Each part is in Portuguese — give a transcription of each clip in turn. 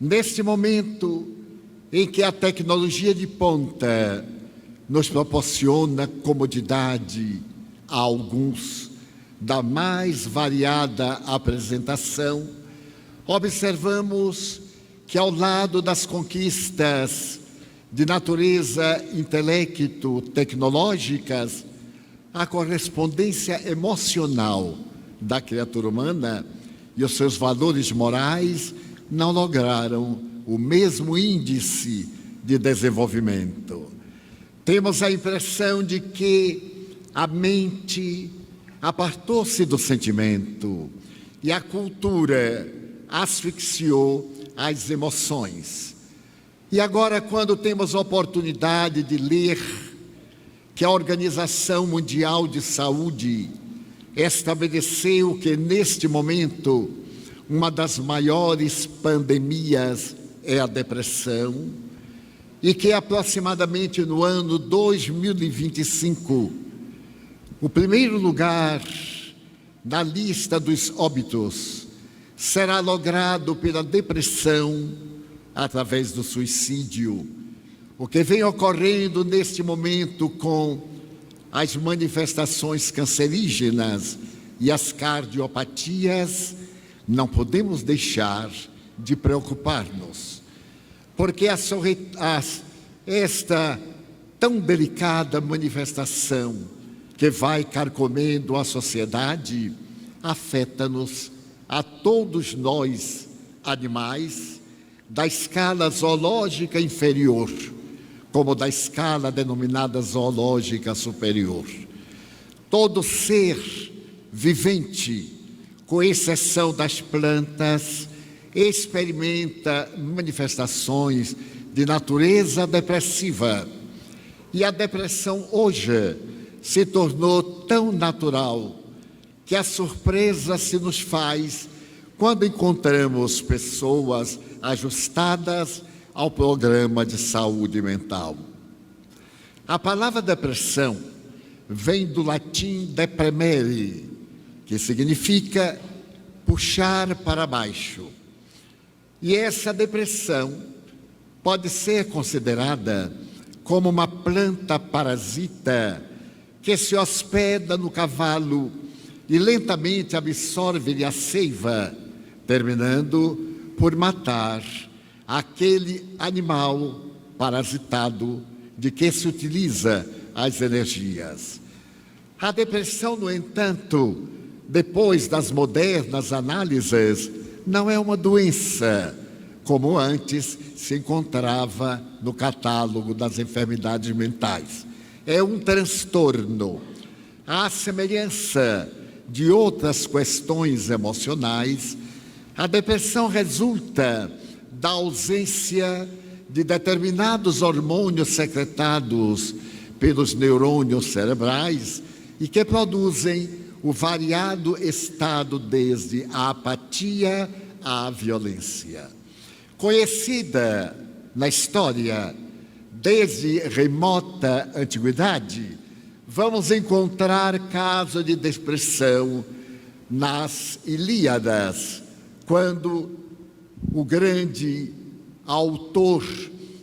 Neste momento em que a tecnologia de ponta nos proporciona comodidade a alguns da mais variada apresentação, observamos que, ao lado das conquistas de natureza intelecto-tecnológicas, a correspondência emocional da criatura humana e os seus valores morais não lograram o mesmo índice de desenvolvimento. Temos a impressão de que a mente apartou-se do sentimento e a cultura asfixiou as emoções. E agora, quando temos a oportunidade de ler que a Organização Mundial de Saúde estabeleceu que, neste momento, uma das maiores pandemias é a depressão, e que aproximadamente no ano 2025, o primeiro lugar na lista dos óbitos será logrado pela depressão através do suicídio. O que vem ocorrendo neste momento com as manifestações cancerígenas e as cardiopatias, não podemos deixar de preocupar-nos, porque esta tão delicada manifestação que vai carcomendo a sociedade afeta-nos a todos nós, animais, da escala zoológica inferior, como da escala denominada zoológica superior. Todo ser vivente, com exceção das plantas, experimenta manifestações de natureza depressiva. E a depressão hoje se tornou tão natural que a surpresa se nos faz quando encontramos pessoas ajustadas ao programa de saúde mental. A palavra depressão vem do latim deprimere, que significa puxar para baixo. E essa depressão pode ser considerada como uma planta parasita que se hospeda no cavalo e lentamente absorve-lhe a seiva, terminando por matar aquele animal parasitado de que se utiliza as energias. A depressão, no entanto, depois das modernas análises, não é uma doença, como antes se encontrava no catálogo das enfermidades mentais. É um transtorno. À semelhança de outras questões emocionais, a depressão resulta da ausência de determinados hormônios secretados pelos neurônios cerebrais e que produzem o variado estado desde a apatia à violência. Conhecida na história desde remota antiguidade, vamos encontrar casos de depressão nas Ilíadas, quando o grande autor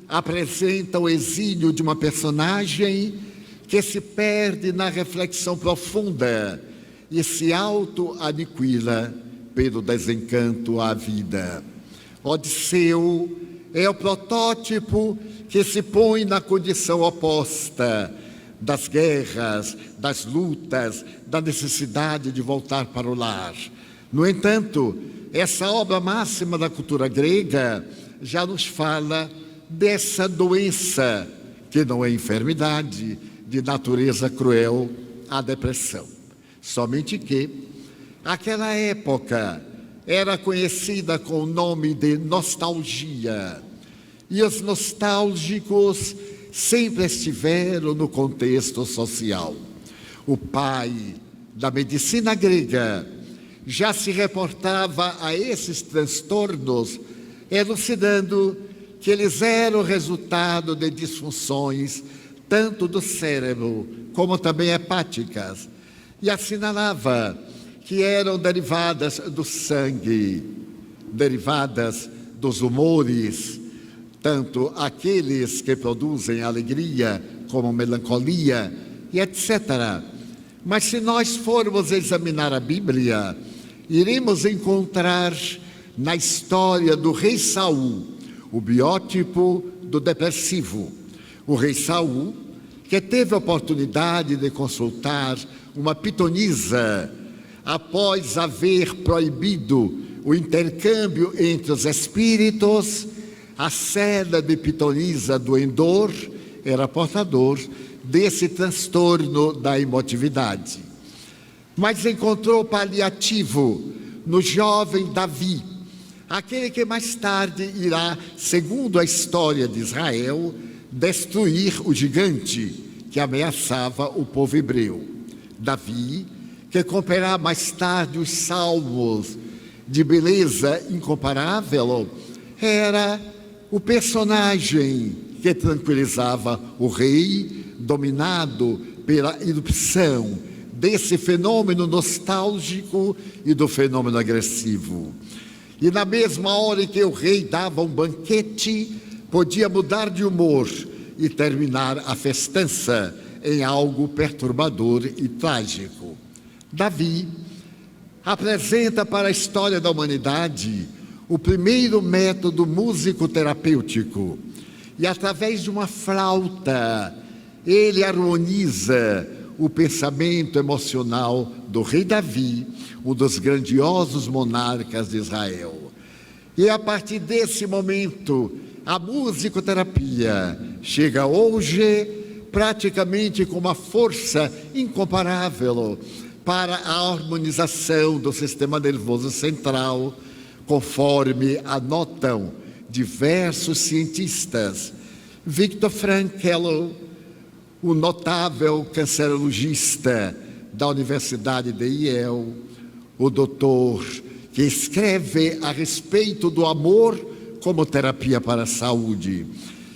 apresenta o exílio de uma personagem que se perde na reflexão profunda e se auto-aniquila pelo desencanto à vida. Odisseu é o protótipo que se põe na condição oposta das guerras, das lutas, da necessidade de voltar para o lar. No entanto, essa obra máxima da cultura grega já nos fala dessa doença, que não é enfermidade, de natureza cruel, a depressão. Somente que, aquela época, era conhecida com o nome de nostalgia, e os nostálgicos sempre estiveram no contexto social. O pai da medicina grega já se reportava a esses transtornos, elucidando que eles eram resultado de disfunções tanto do cérebro como também hepáticas, e assinalava que eram derivadas do sangue, derivadas dos humores, tanto aqueles que produzem alegria como melancolia e etc. Mas se nós formos examinar a Bíblia, iremos encontrar na história do rei Saul o biótipo do depressivo. O rei Saul, que teve a oportunidade de consultar uma pitonisa após haver proibido o intercâmbio entre os espíritos, a célebre pitonisa do Endor era portador desse transtorno da emotividade. Mas encontrou paliativo no jovem Davi, aquele que mais tarde irá, segundo a história de Israel, destruir o gigante que ameaçava o povo hebreu. Davi, que comprará mais tarde os salmos de beleza incomparável, era o personagem que tranquilizava o rei, dominado pela erupção desse fenômeno nostálgico e do fenômeno agressivo. E na mesma hora em que o rei dava um banquete, podia mudar de humor e terminar a festança em algo perturbador e trágico. Davi apresenta para a história da humanidade o primeiro método musicoterapêutico. E através de uma flauta, ele harmoniza o pensamento emocional do rei Davi, um dos grandiosos monarcas de Israel. E a partir desse momento, a musicoterapia chega hoje praticamente com uma força incomparável para a harmonização do sistema nervoso central, conforme anotam diversos cientistas. Viktor Frankl, o notável cancerologista da Universidade de Yale, o doutor que escreve a respeito do amor como terapia para a saúde,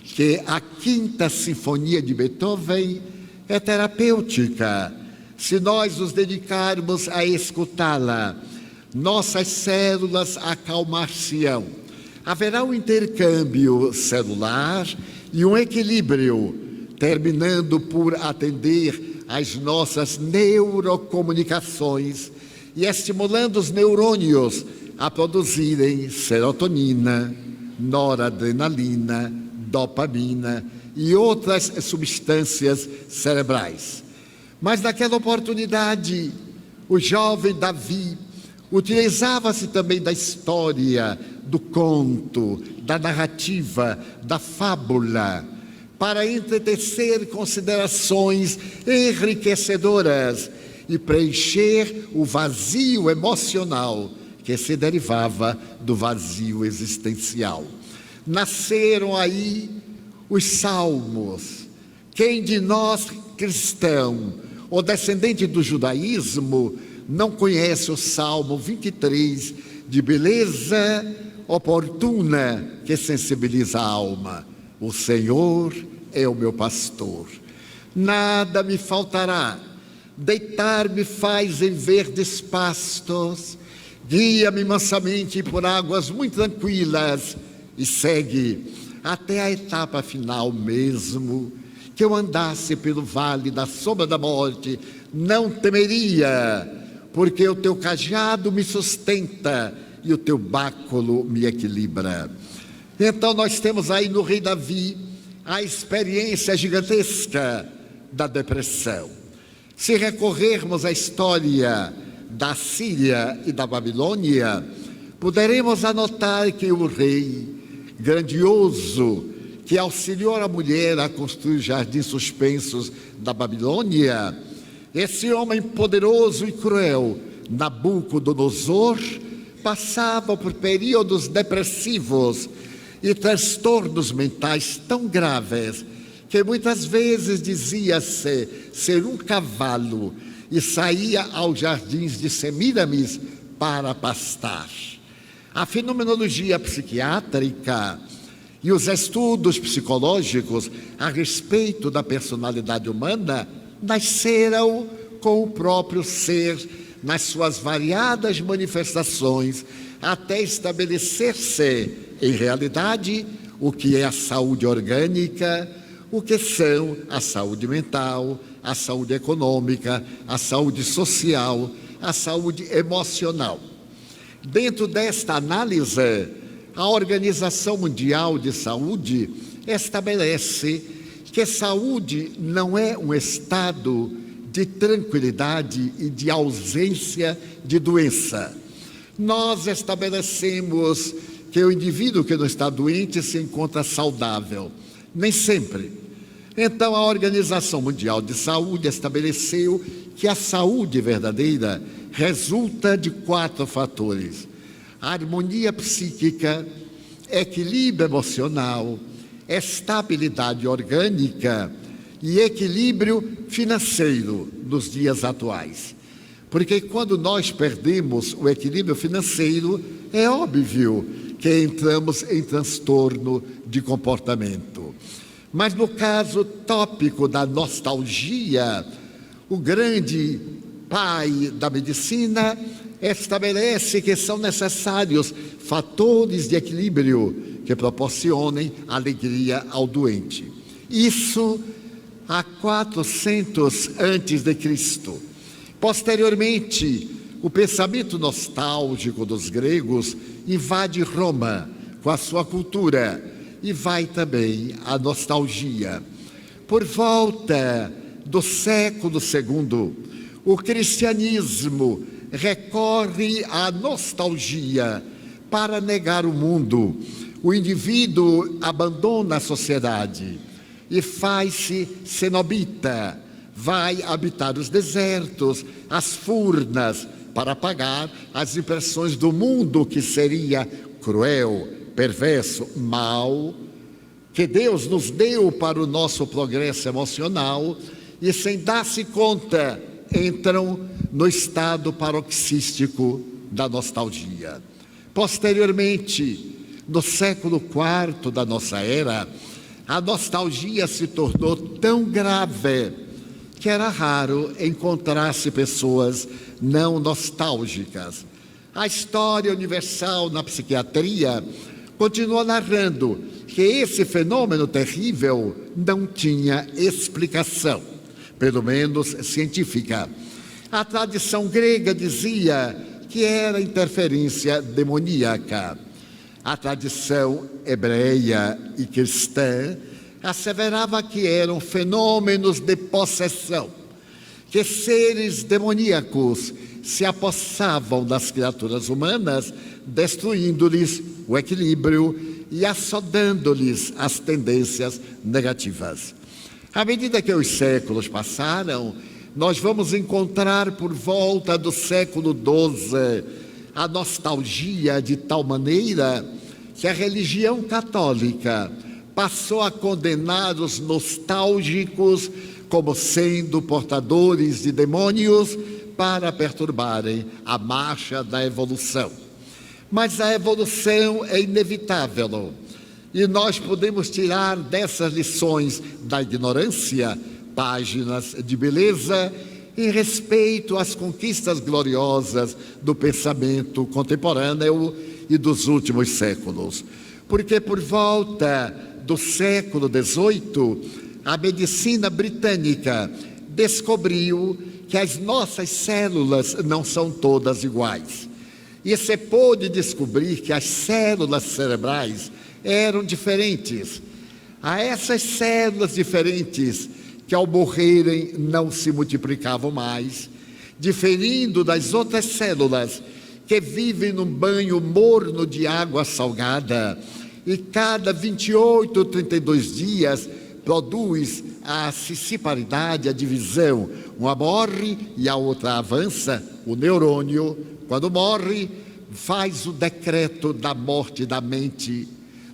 que a Quinta Sinfonia de Beethoven é terapêutica. Se nós nos dedicarmos a escutá-la, nossas células acalmar-se-ão. Haverá um intercâmbio celular e um equilíbrio, terminando por atender às nossas neurocomunicações e estimulando os neurônios a produzirem serotonina, noradrenalina, dopamina e outras substâncias cerebrais. Mas naquela oportunidade, o jovem Davi utilizava-se também da história, do conto, da narrativa, da fábula, para enriquecer considerações enriquecedoras e preencher o vazio emocional que se derivava do vazio existencial. Nasceram aí os salmos. Quem de nós, cristão ou descendente do judaísmo, não conhece o Salmo 23, de beleza oportuna que sensibiliza a alma? O Senhor é o meu pastor, nada me faltará. Deitar-me faz em verdes pastos, guia-me mansamente por águas muito tranquilas, e segue até a etapa final mesmo. Que eu andasse pelo vale da sombra da morte, não temeria, porque o teu cajado me sustenta e o teu báculo me equilibra. Então nós temos aí no rei Davi a experiência gigantesca da depressão. Se recorrermos à história da Síria e da Babilônia, poderemos anotar que o rei grandioso que auxiliou a mulher a construir os jardins suspensos da Babilônia, esse homem poderoso e cruel, Nabucodonosor, passava por períodos depressivos e transtornos mentais tão graves que muitas vezes dizia-se ser um cavalo e saía aos jardins de Semíramis para pastar. A fenomenologia psiquiátrica e os estudos psicológicos a respeito da personalidade humana nasceram com o próprio ser nas suas variadas manifestações, até estabelecer-se em realidade, o que é a saúde orgânica, o que são a saúde mental, a saúde econômica, a saúde social, a saúde emocional. Dentro desta análise, a Organização Mundial de Saúde estabelece que saúde não é um estado de tranquilidade e de ausência de doença. Nós estabelecemos que o indivíduo que não está doente se encontra saudável. Nem sempre. Então, a Organização Mundial de Saúde estabeleceu que a saúde verdadeira resulta de 4 fatores: harmonia psíquica, equilíbrio emocional, estabilidade orgânica e equilíbrio financeiro nos dias atuais. Porque quando nós perdemos o equilíbrio financeiro, é óbvio que entramos em transtorno de comportamento. Mas no caso tópico da nostalgia, o grande pai da medicina estabelece que são necessários fatores de equilíbrio que proporcionem alegria ao doente. Isso há 400 antes de Cristo. Posteriormente, o pensamento nostálgico dos gregos invade Roma com a sua cultura e vai também a nostalgia. Por volta do século II, o cristianismo recorre à nostalgia para negar o mundo. O indivíduo abandona a sociedade e faz-se cenobita, vai habitar os desertos, as furnas, para apagar as impressões do mundo que seria cruel, perverso, mau, que Deus nos deu para o nosso progresso emocional, e sem dar-se conta, entram no estado paroxístico da nostalgia. Posteriormente, no século IV da nossa era, a nostalgia se tornou tão grave que era raro encontrar-se pessoas não nostálgicas. A história universal na psiquiatria continua narrando que esse fenômeno terrível não tinha explicação, pelo menos científica. A tradição grega dizia que era interferência demoníaca. A tradição hebreia e cristã asseverava que eram fenômenos de possessão, que seres demoníacos se apossavam das criaturas humanas, destruindo-lhes o equilíbrio e assodando-lhes as tendências negativas. À medida que os séculos passaram, nós vamos encontrar por volta do século XII a nostalgia de tal maneira que a religião católica passou a condenar os nostálgicos como sendo portadores de demônios para perturbarem a marcha da evolução. Mas a evolução é inevitável e nós podemos tirar dessas lições da ignorância páginas de beleza em respeito às conquistas gloriosas do pensamento contemporâneo e dos últimos séculos. Porque por volta do século XVIII, a medicina britânica descobriu que as nossas células não são todas iguais. E se pôde descobrir que as células cerebrais eram diferentes. A essas células diferentes, que ao morrerem não se multiplicavam mais, diferindo das outras células que vivem num banho morno de água salgada e cada 28 ou 32 dias produz a cisciparidade, a divisão. Uma morre e a outra avança. O neurônio, quando morre, faz o decreto da morte da mente,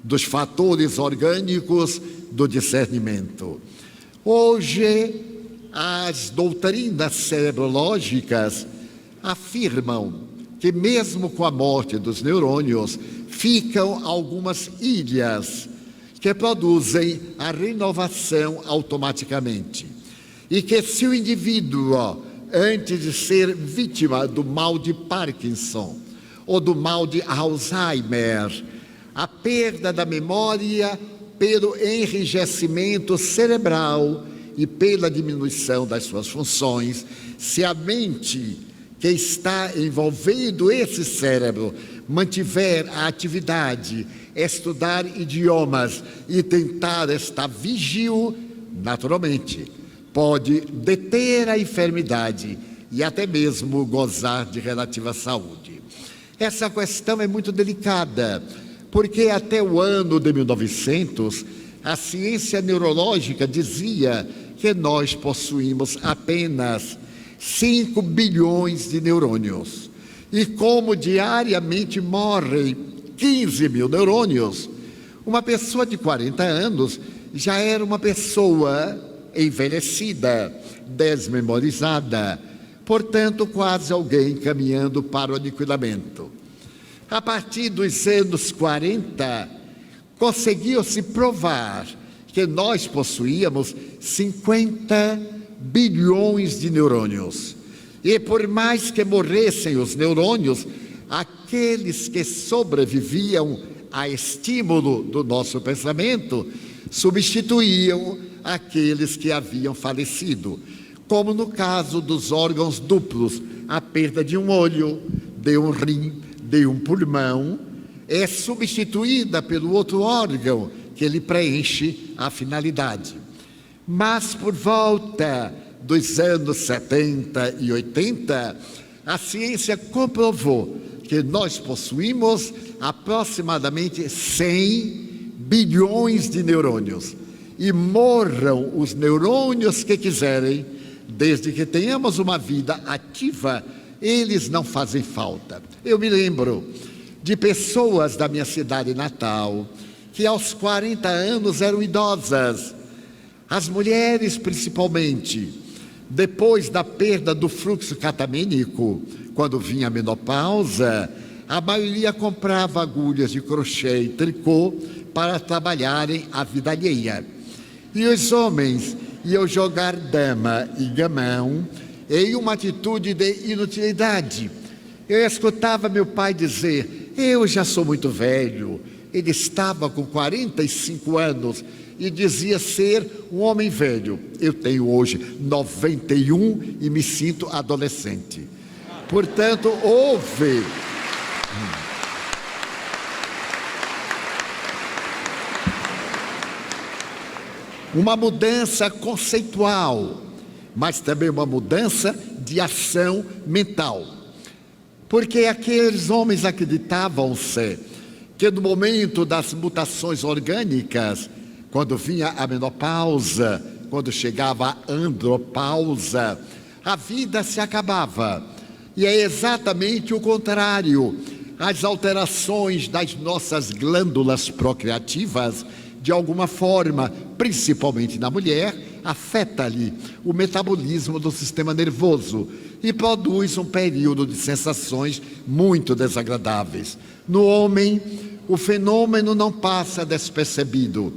dos fatores orgânicos do discernimento. Hoje, as doutrinas cerebrológicas afirmam que mesmo com a morte dos neurônios, ficam algumas ilhas que produzem a renovação automaticamente. E que se o indivíduo, antes de ser vítima do mal de Parkinson ou do mal de Alzheimer, a perda da memória pelo enrijecimento cerebral e pela diminuição das suas funções. Se a mente que está envolvendo esse cérebro mantiver a atividade, estudar idiomas e tentar estar vigio, naturalmente, pode deter a enfermidade e até mesmo gozar de relativa saúde. Essa questão é muito delicada, porque até o ano de 1900, a ciência neurológica dizia que nós possuímos apenas 5 bilhões de neurônios. E como diariamente morrem 15 mil neurônios, uma pessoa de 40 anos já era uma pessoa envelhecida, desmemorizada, portanto, quase alguém caminhando para o aniquilamento. A partir dos anos 40, conseguiu-se provar que nós possuíamos 50 bilhões de neurônios. E por mais que morressem os neurônios, aqueles que sobreviviam a estímulo do nosso pensamento substituíam aqueles que haviam falecido, como no caso dos órgãos duplos, a perda de um olho, de um rim, de um pulmão, é substituída pelo outro órgão que lhe preenche a finalidade. Mas por volta dos anos 70 e 80, a ciência comprovou que nós possuímos aproximadamente 100 bilhões de neurônios. E morram os neurônios que quiserem, desde que tenhamos uma vida ativa, eles não fazem falta. Eu me lembro de pessoas da minha cidade natal que aos 40 anos eram idosas, as mulheres principalmente, depois da perda do fluxo catamênico, quando vinha a menopausa, a maioria comprava agulhas de crochê e tricô para trabalharem a vida alheia. E os homens iam jogar dama e gamão em uma atitude de inutilidade. Eu escutava meu pai dizer: eu já sou muito velho. Ele estava com 45 anos e dizia ser um homem velho. Eu tenho hoje 91 e me sinto adolescente. Portanto, houve uma mudança conceitual, mas também uma mudança de ação mental. Porque aqueles homens acreditavam-se que no momento das mutações orgânicas, quando vinha a menopausa, quando chegava a andropausa, a vida se acabava. E é exatamente o contrário. As alterações das nossas glândulas procriativas, de alguma forma, principalmente na mulher, afeta-lhe o metabolismo do sistema nervoso e produz um período de sensações muito desagradáveis. No homem, o fenômeno não passa despercebido.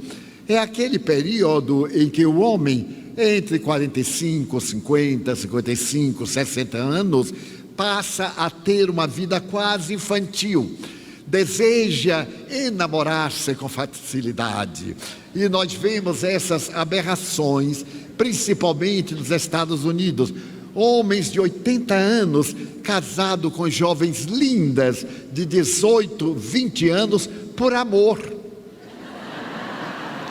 É aquele período em que o homem, entre 45, 50, 55, 60 anos, passa a ter uma vida quase infantil. Deseja enamorar-se com facilidade. E nós vemos essas aberrações, principalmente nos Estados Unidos. Homens de 80 anos casados com jovens lindas de 18, 20 anos por amor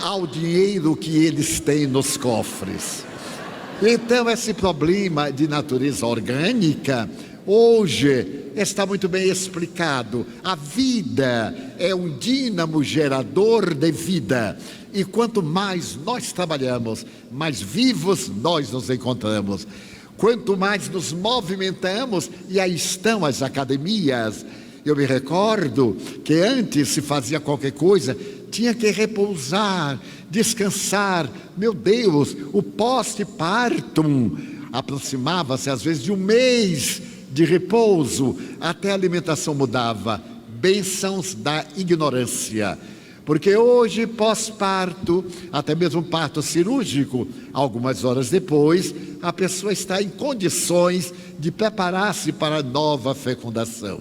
ao dinheiro que eles têm nos cofres. Então, esse problema de natureza orgânica hoje está muito bem explicado. A vida é um dínamo gerador de vida. E quanto mais nós trabalhamos, mais vivos nós nos encontramos. Quanto mais nos movimentamos, e aí estão as academias. Eu me recordo que antes se fazia qualquer coisa, tinha que repousar, descansar. Meu Deus, o post-partum aproximava-se às vezes de um mês de repouso, até a alimentação mudava. Bênçãos da ignorância. Porque hoje, pós-parto, até mesmo parto cirúrgico, algumas horas depois, a pessoa está em condições de preparar-se para a nova fecundação.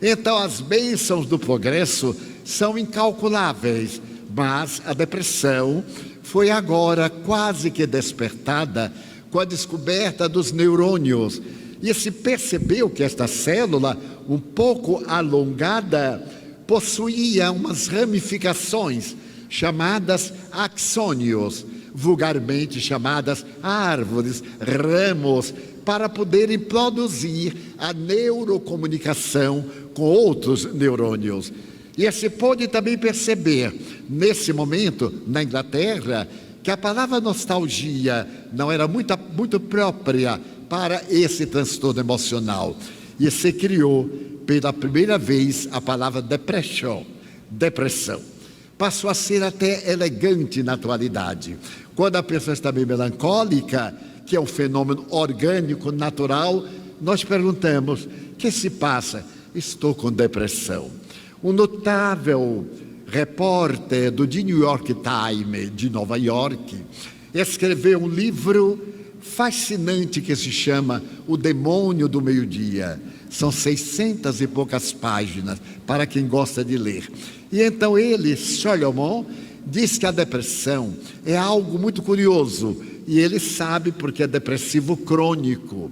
Então, as bênçãos do progresso são incalculáveis, mas a depressão foi agora quase que despertada com a descoberta dos neurônios. E se percebeu que esta célula, um pouco alongada, possuía umas ramificações chamadas axônios, vulgarmente chamadas árvores, ramos, para poderem produzir a neurocomunicação com outros neurônios. E se pôde também perceber, nesse momento, na Inglaterra, que a palavra nostalgia não era muito própria para esse transtorno emocional. E se criou, pela primeira vez, a palavra depressão. Passou a ser até elegante na atualidade. Quando a pessoa está bem melancólica, que é um fenômeno orgânico, natural, nós perguntamos: o que se passa? Estou com depressão. Um notável repórter do The New York Times, de Nova York, escreveu um livro fascinante que se chama O Demônio do Meio-Dia. São 600 e poucas páginas, para quem gosta de ler. E então ele, Solomon, diz que a depressão é algo muito curioso, e ele sabe porque é depressivo crônico.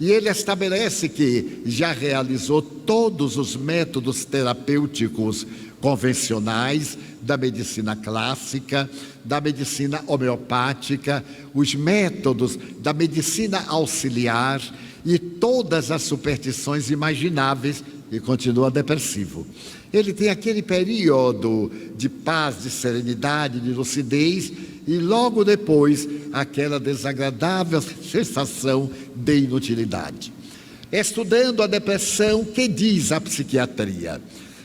E ele estabelece que já realizou todos os métodos terapêuticos convencionais da medicina clássica, da medicina homeopática, os métodos da medicina auxiliar e todas as superstições imagináveis, e continua depressivo. Ele tem aquele período de paz, de serenidade, de lucidez, e logo depois aquela desagradável sensação de inutilidade. Estudando a depressão, que diz a psiquiatria?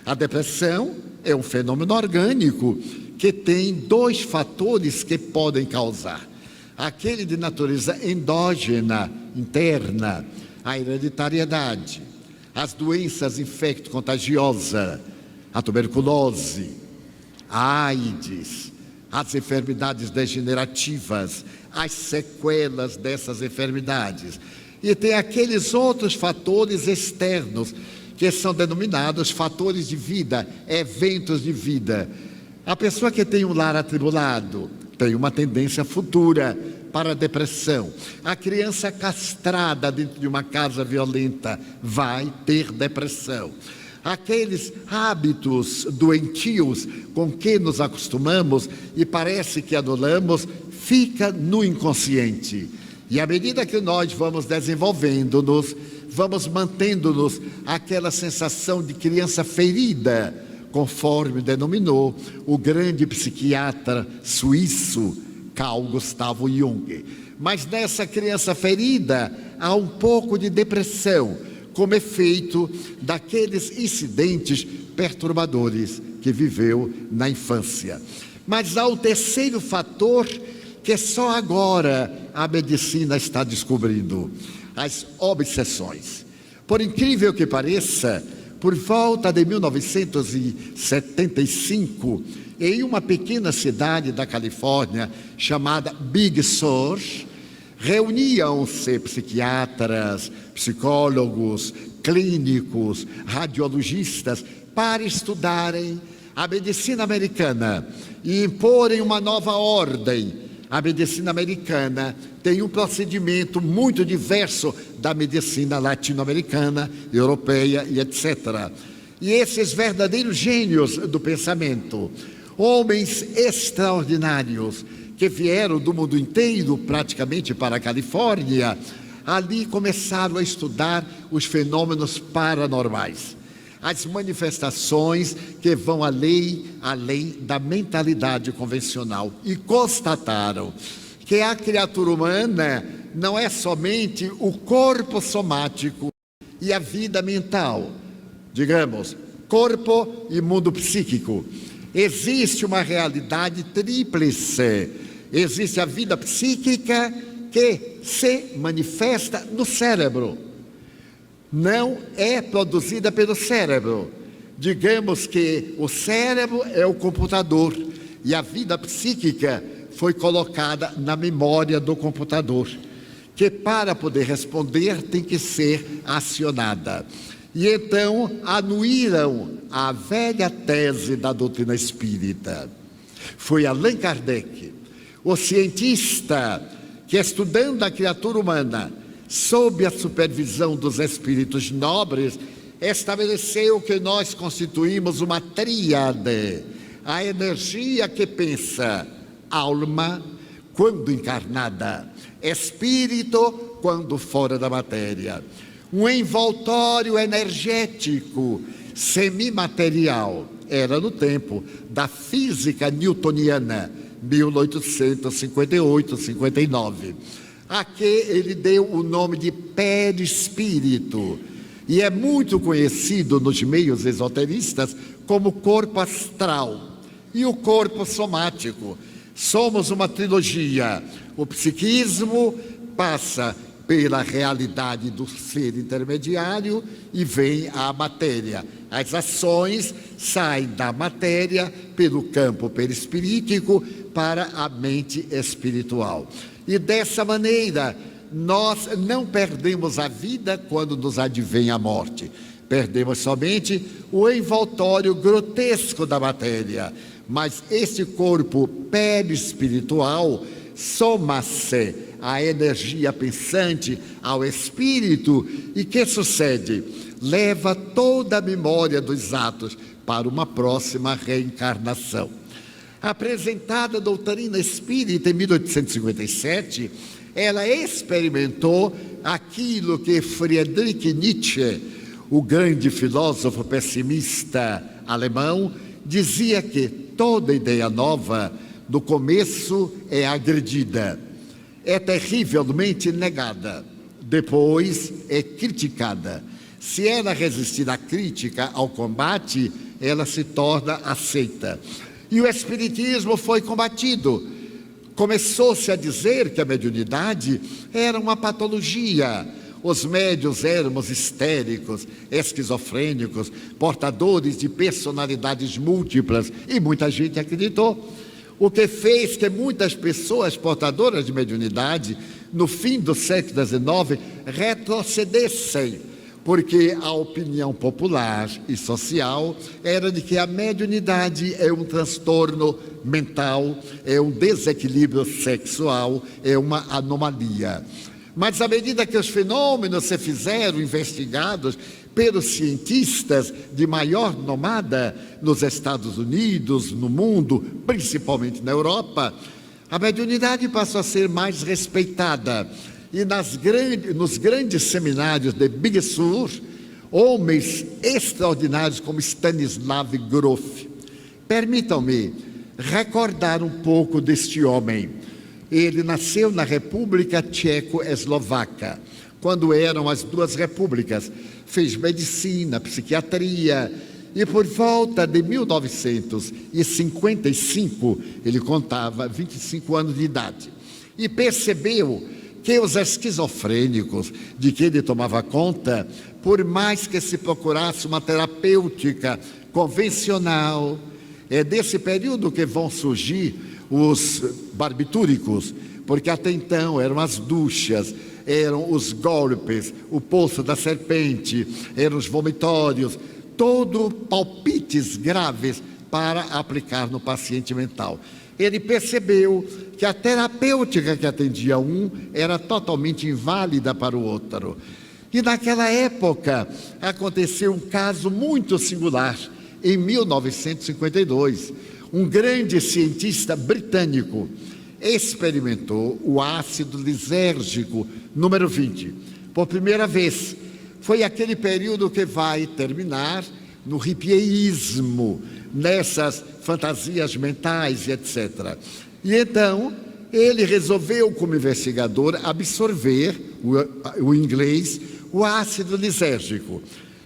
A depressão é um fenômeno orgânico que tem dois fatores que podem causar. Aquele de natureza endógena, interna, a hereditariedade, as doenças infecto-contagiosas, a tuberculose, a AIDS, as enfermidades degenerativas, as sequelas dessas enfermidades. E tem aqueles outros fatores externos, que são denominados fatores de vida, eventos de vida. A pessoa que tem um lar atribulado tem uma tendência futura para a depressão. A criança castrada dentro de uma casa violenta vai ter depressão. Aqueles hábitos doentios com que nos acostumamos e parece que anulamos, fica no inconsciente. E à medida que nós vamos desenvolvendo-nos, vamos mantendo-nos aquela sensação de criança ferida, conforme denominou o grande psiquiatra suíço Carl Gustav Jung. Mas nessa criança ferida há um pouco de depressão, como efeito daqueles incidentes perturbadores que viveu na infância. Mas há o terceiro fator que só agora a medicina está descobrindo: as obsessões. Por incrível que pareça, por volta de 1975, em uma pequena cidade da Califórnia chamada Big Sur, reuniam-se psiquiatras, psicólogos, clínicos, radiologistas para estudarem a medicina americana e imporem uma nova ordem. A medicina americana tem um procedimento muito diverso da medicina latino-americana, europeia e etc. E esses verdadeiros gênios do pensamento, homens extraordinários, que vieram do mundo inteiro praticamente para a Califórnia, ali começaram a estudar os fenômenos paranormais, as manifestações que vão além da mentalidade convencional, e constataram que a criatura humana não é somente o corpo somático e a vida mental, digamos, corpo e mundo psíquico. Existe uma realidade tríplice. Existe a vida psíquica que se manifesta no cérebro. Não é produzida pelo cérebro. Digamos que o cérebro é o computador e a vida psíquica foi colocada na memória do computador, que para poder responder tem que ser acionada. E então anuíram a velha tese da doutrina espírita. Foi Allan Kardec, o cientista que, estudando a criatura humana, sob a supervisão dos espíritos nobres, estabeleceu que nós constituímos uma tríade: a energia que pensa, alma, quando encarnada, espírito, quando fora da matéria. Um envoltório energético, semimaterial. Era no tempo da física newtoniana, 1858-59, a que ele deu o nome de perispírito, e é muito conhecido nos meios esoteristas como corpo astral e o corpo somático. Somos uma trilogia. O psiquismo passa pela realidade do ser intermediário e vem à matéria. As ações saem da matéria pelo campo perispirítico para a mente espiritual. E dessa maneira, nós não perdemos a vida quando nos advém a morte. Perdemos somente o envoltório grotesco da matéria. Mas este corpo perispiritual soma-se à energia pensante, ao espírito, e que sucede? Leva toda a memória dos atos para uma próxima reencarnação. Apresentada a doutrina espírita em 1857, ela experimentou aquilo que Friedrich Nietzsche, o grande filósofo pessimista alemão, dizia que toda ideia nova, no começo, é agredida, é terrivelmente negada, depois é criticada. Se ela resistir à crítica, ao combate, ela se torna aceita. E o espiritismo foi combatido. Começou-se a dizer que a mediunidade era uma patologia. Os médiuns éramos histéricos, esquizofrênicos, portadores de personalidades múltiplas, e muita gente acreditou. O que fez que muitas pessoas portadoras de mediunidade, no fim do século XIX, retrocedessem, porque a opinião popular e social era de que a mediunidade é um transtorno mental, é um desequilíbrio sexual, é uma anomalia. Mas à medida que os fenômenos se fizeram investigados pelos cientistas de maior nomada nos Estados Unidos, no mundo, principalmente na Europa, a mediunidade passou a ser mais respeitada. E nos grandes seminários de Big Sur, homens extraordinários como Stanislav Grof. Permitam-me recordar um pouco deste homem. Ele nasceu na República Tcheco-Eslovaca, quando eram as duas repúblicas. Fez medicina, psiquiatria, e por volta de 1955, ele contava 25 anos de idade, e percebeu que os esquizofrênicos de que ele tomava conta, por mais que se procurasse uma terapêutica convencional, é desse período que vão surgir os barbitúricos, porque até então eram as duchas, eram os golpes, o poço da serpente, eram os vomitórios, todos palpites graves para aplicar no paciente mental. Ele percebeu que a terapêutica que atendia um era totalmente inválida para o outro. E naquela época aconteceu um caso muito singular, em 1952. Um grande cientista britânico experimentou o ácido lisérgico número 20, por primeira vez. Foi aquele período que vai terminar no hippieísmo, nessas fantasias mentais, etc. E então, ele resolveu, como investigador, absorver o inglês, o ácido lisérgico.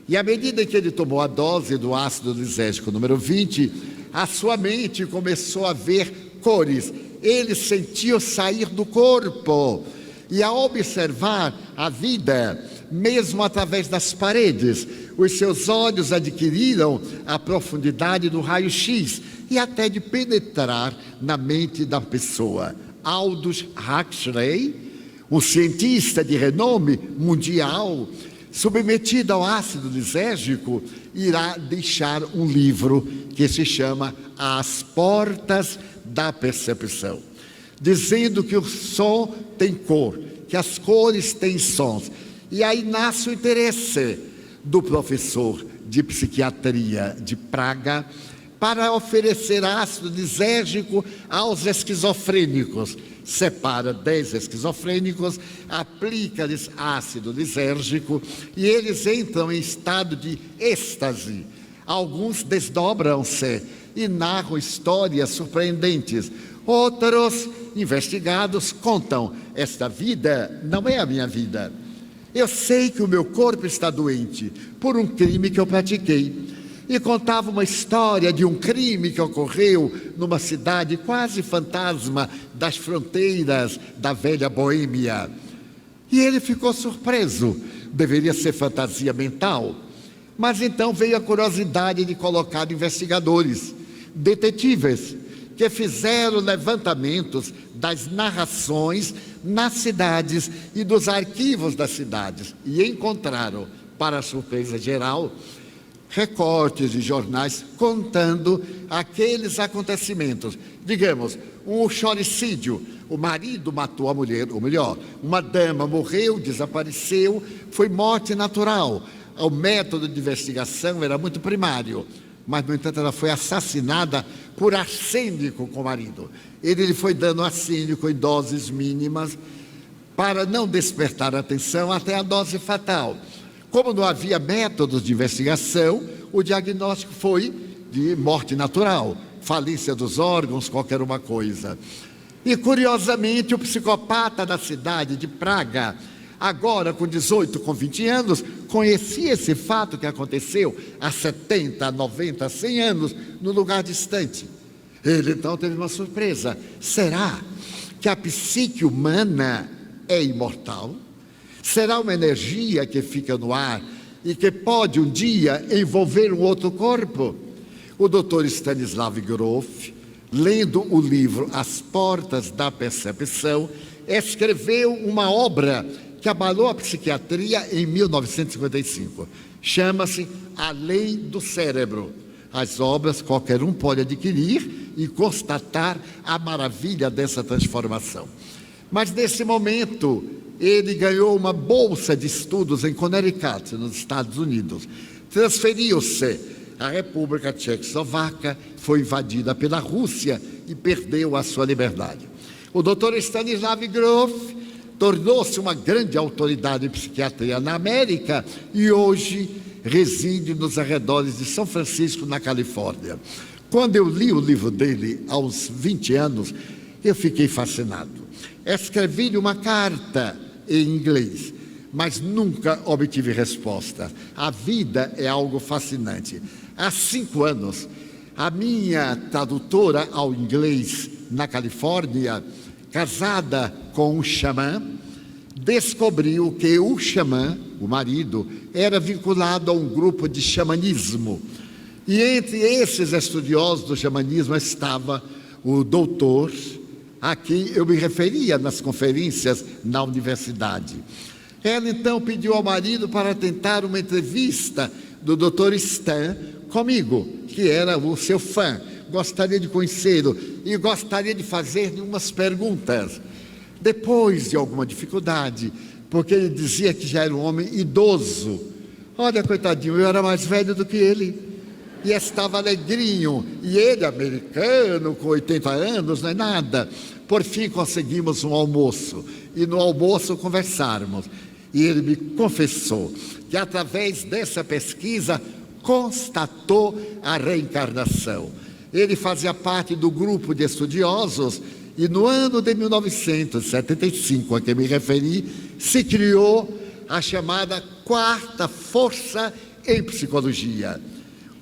E à medida que ele tomou a dose do ácido lisérgico número 20, a sua mente começou a ver cores. Ele sentiu sair do corpo. E a observar a vida, mesmo através das paredes, os seus olhos adquiriram a profundidade do raio-x e até de penetrar na mente da pessoa. Aldous Huxley, um cientista de renome mundial, submetido ao ácido lisérgico, irá deixar um livro que se chama As Portas da Percepção, dizendo que o som tem cor, que as cores têm sons. E aí nasce o interesse do professor de psiquiatria de Praga para oferecer ácido lisérgico aos esquizofrênicos. Separa 10 esquizofrênicos, aplica-lhes ácido lisérgico e eles entram em estado de êxtase. Alguns desdobram-se e narram histórias surpreendentes. Outros investigados contam: esta vida não é a minha vida. Eu sei que o meu corpo está doente por um crime que eu pratiquei. E contava uma história de um crime que ocorreu numa cidade quase fantasma das fronteiras da velha Boêmia. E ele ficou surpreso. Deveria ser fantasia mental. Mas então veio a curiosidade de colocar investigadores, detetives, que fizeram levantamentos das narrações nas cidades e dos arquivos das cidades. E encontraram, para a surpresa geral, recortes de jornais contando aqueles acontecimentos. Digamos, um choricídio, o marido matou a mulher, ou melhor, uma dama morreu, desapareceu, foi morte natural. O método de investigação era muito primário, mas, no entanto, ela foi assassinada por arsênico com o marido. Ele lhe foi dando arsênico em doses mínimas para não despertar a atenção até a dose fatal. Como não havia métodos de investigação, o diagnóstico foi de morte natural, falência dos órgãos, qualquer uma coisa. E, curiosamente, o psicopata da cidade de Praga, agora com 18, com 20 anos, conhecia esse fato que aconteceu há 70, 90, 100 anos, num lugar distante. Ele, então, teve uma surpresa. Será que a psique humana é imortal? Será uma energia que fica no ar e que pode um dia envolver um outro corpo? O Dr. Stanislav Grof, lendo o livro As Portas da Percepção, escreveu uma obra que abalou a psiquiatria em 1955. Chama-se A Lei do Cérebro. As obras qualquer um pode adquirir e constatar a maravilha dessa transformação. Mas, nesse momento, ele ganhou uma bolsa de estudos em Connecticut, nos Estados Unidos. Transferiu-se à República Tchecoslovaca, foi invadida pela Rússia e perdeu a sua liberdade. O Dr. Stanislav Grof tornou-se uma grande autoridade em psiquiatria na América e hoje reside nos arredores de São Francisco, na Califórnia. Quando eu li o livro dele aos 20 anos, eu fiquei fascinado. Escrevi-lhe uma carta em inglês, mas nunca obtive resposta. A vida é algo fascinante. Há 5 anos, a minha tradutora ao inglês na Califórnia, casada com um xamã, descobriu que o xamã, o marido, era vinculado a um grupo de xamanismo. E entre esses estudiosos do xamanismo estava o doutor a quem eu me referia nas conferências na universidade. Ela então pediu ao marido para tentar uma entrevista do Dr. Stan comigo, que era o seu fã, gostaria de conhecê-lo e gostaria de fazer-lhe umas perguntas. Depois de alguma dificuldade, porque ele dizia que já era um homem idoso. Olha, coitadinho, eu era mais velho do que ele. E estava alegrinho, e ele, americano, com 80 anos, não é nada. Por fim, conseguimos um almoço, e no almoço conversarmos. E ele me confessou que, através dessa pesquisa, constatou a reencarnação. Ele fazia parte do grupo de estudiosos, e no ano de 1975, a que me referi, se criou a chamada quarta força em psicologia.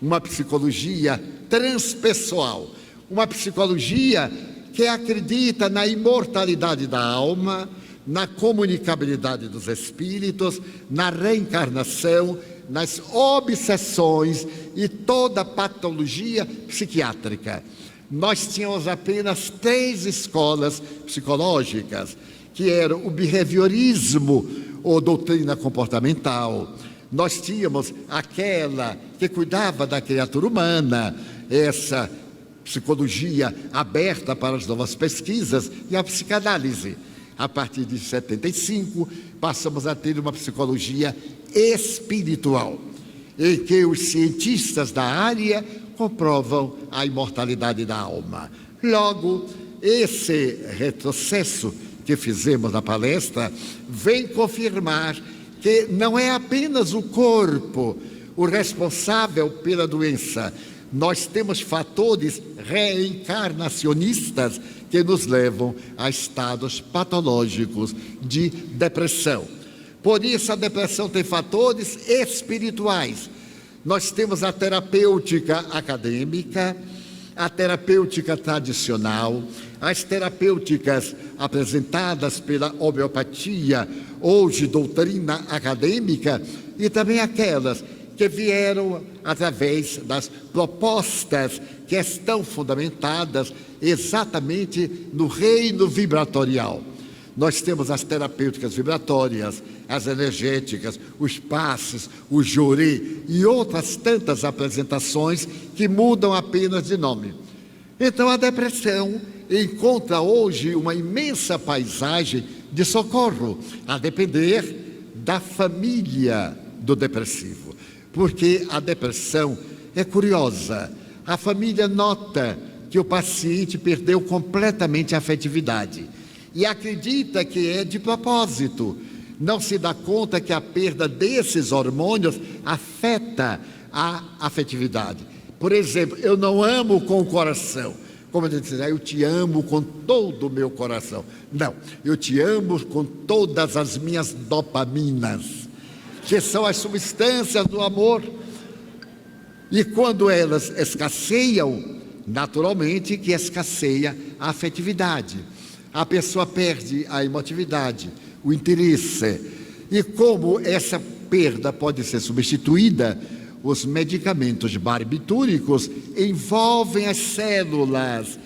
Uma psicologia transpessoal, uma psicologia que acredita na imortalidade da alma, na comunicabilidade dos espíritos, na reencarnação, nas obsessões e toda a patologia psiquiátrica. Nós tínhamos apenas 3 escolas psicológicas, que eram o behaviorismo, ou doutrina comportamental. Nós tínhamos aquela que cuidava da criatura humana, essa psicologia aberta para as novas pesquisas e a psicanálise. A partir de 75, passamos a ter uma psicologia espiritual, em que os cientistas da área comprovam a imortalidade da alma. Logo, esse retrocesso que fizemos na palestra vem confirmar que não é apenas o corpo o responsável pela doença. Nós temos fatores reencarnacionistas que nos levam a estados patológicos de depressão. Por isso, a depressão tem fatores espirituais. Nós temos a terapêutica acadêmica, a terapêutica tradicional, as terapêuticas apresentadas pela homeopatia, hoje doutrina acadêmica, e também aquelas que vieram através das propostas que estão fundamentadas exatamente no reino vibratorial. Nós temos as terapêuticas vibratórias, as energéticas, os passes, o jurê e outras tantas apresentações que mudam apenas de nome. Então, a depressão encontra hoje uma imensa paisagem de socorro, a depender da família do depressivo. Porque a depressão é curiosa. A família nota que o paciente perdeu completamente a afetividade e acredita que é de propósito. Não se dá conta que a perda desses hormônios afeta a afetividade. Por exemplo, eu não amo com o coração. Como a gente diz, eu te amo com todo o meu coração. Não, eu te amo com todas as minhas dopaminas, que são as substâncias do amor. E quando elas escasseiam, naturalmente que escasseia a afetividade. A pessoa perde a emotividade, o interesse. E como essa perda pode ser substituída, os medicamentos barbitúricos envolvem as células,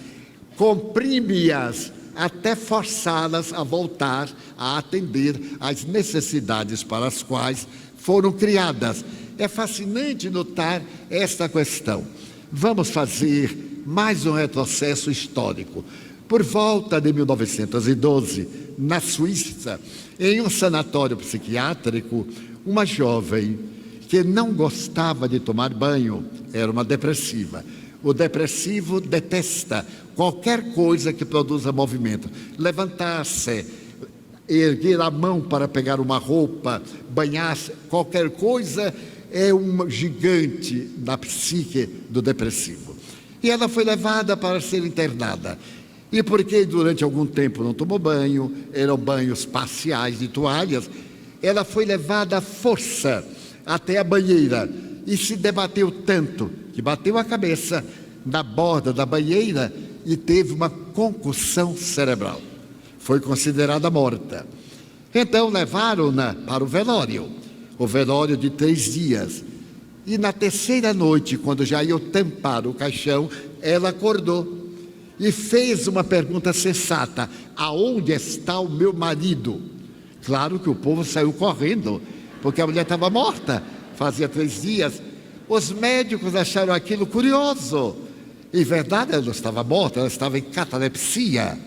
comprime-as até forçá-las a voltar a atender às necessidades para as quais foram criadas. É fascinante notar esta questão. Vamos fazer mais um retrocesso histórico. Por volta de 1912, na Suíça, em um sanatório psiquiátrico, uma jovem que não gostava de tomar banho, era uma depressiva. O depressivo detesta qualquer coisa que produza movimento. Levantar-se, erguer a mão para pegar uma roupa, banhar-se, qualquer coisa é um gigante na psique do depressivo. E ela foi levada para ser internada. E porque durante algum tempo não tomou banho, eram banhos parciais de toalhas, ela foi levada à força até a banheira e se debateu tanto que bateu a cabeça na borda da banheira e teve uma concussão cerebral. Foi considerada morta. Então levaram-na para o velório de 3 dias. E na terceira noite, quando já iam tampar o caixão, ela acordou e fez uma pergunta sensata: aonde está o meu marido? Claro que o povo saiu correndo, porque a mulher estava morta, fazia 3 dias. Os médicos acharam aquilo curioso. Em verdade, ela não estava morta, ela estava em catalepsia.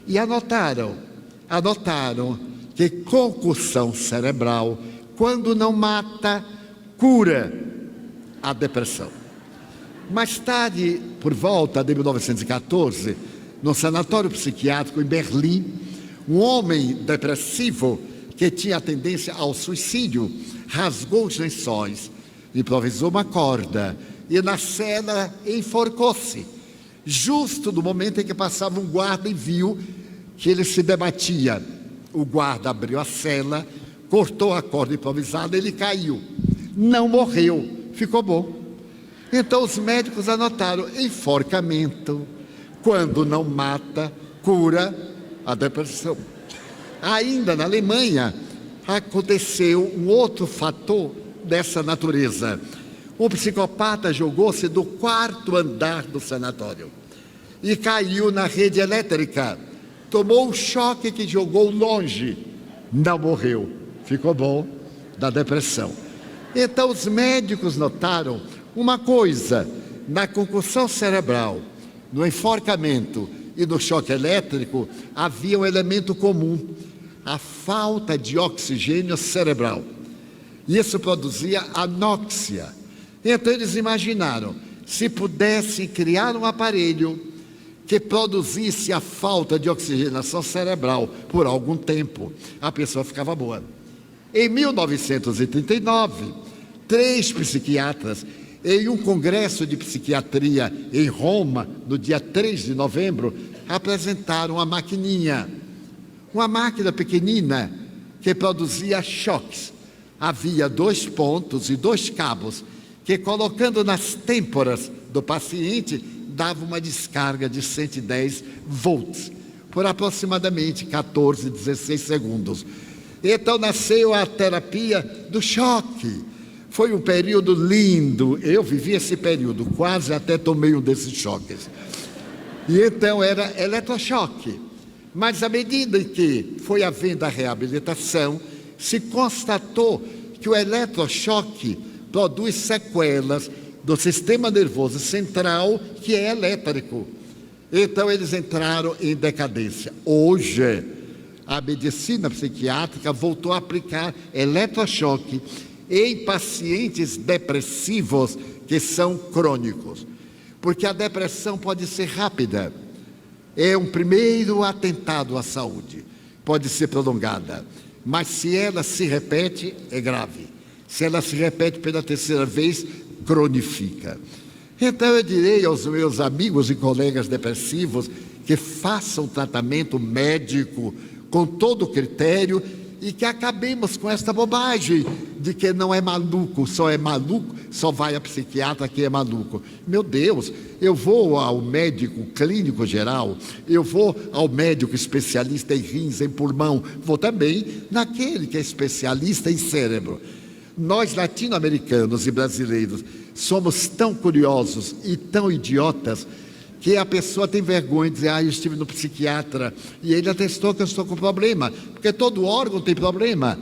E anotaram que concussão cerebral, quando não mata, cura a depressão. Mais tarde, por volta de 1914, no sanatório psiquiátrico em Berlim, um homem depressivo que tinha tendência ao suicídio rasgou os lençóis, improvisou uma corda e na cela enforcou-se. Justo no momento em que passava um guarda e viu que ele se debatia. O guarda abriu a cela, cortou a corda improvisada, ele caiu. Não morreu, ficou bom. Então os médicos anotaram: enforcamento, quando não mata, cura a depressão. Ainda na Alemanha, aconteceu um outro fator dessa natureza. Um psicopata jogou-se do 4º andar do sanatório e caiu na rede elétrica. Tomou um choque que jogou longe, não morreu. ficou bom, da depressão. Então os médicos notaram uma coisa: na concussão cerebral, no enforcamento e no choque elétrico, havia um elemento comum: a falta de oxigênio cerebral. E isso produzia anóxia. Então eles imaginaram, se pudessem criar um aparelho que produzisse a falta de oxigenação cerebral por algum tempo, a pessoa ficava boa. Em 1939, 3 psiquiatras, em um congresso de psiquiatria em Roma, no dia 3 de novembro, apresentaram uma maquininha, uma máquina pequenina que produzia choques. Havia 2 pontos e 2 cabos que, colocando nas têmporas do paciente, dava uma descarga de 110 volts por aproximadamente 14, 16 segundos. Então nasceu a terapia do choque. Foi um período lindo, eu vivi esse período, quase até tomei um desses choques. E então era eletrochoque. Mas à medida em que foi havendo a reabilitação, se constatou que o eletrochoque produz sequelas do sistema nervoso central, que é elétrico. Então eles entraram em decadência. Hoje, a medicina psiquiátrica voltou a aplicar eletrochoque em pacientes depressivos que são crônicos, porque a depressão pode ser rápida, é um primeiro atentado à saúde, pode ser prolongada, mas se ela se repete, é grave. Se ela se repete pela 3ª vez, cronifica. Então eu direi aos meus amigos e colegas depressivos que façam tratamento médico com todo o critério e que acabemos com esta bobagem de que não é maluco, só vai a psiquiatra que é maluco. Meu Deus, eu vou ao médico clínico geral, eu vou ao médico especialista em rins, em pulmão, vou também naquele que é especialista em cérebro. Nós latino-americanos e brasileiros somos tão curiosos e tão idiotas que a pessoa tem vergonha de dizer: eu estive no psiquiatra e ele atestou que eu estou com problema, porque todo órgão tem problema.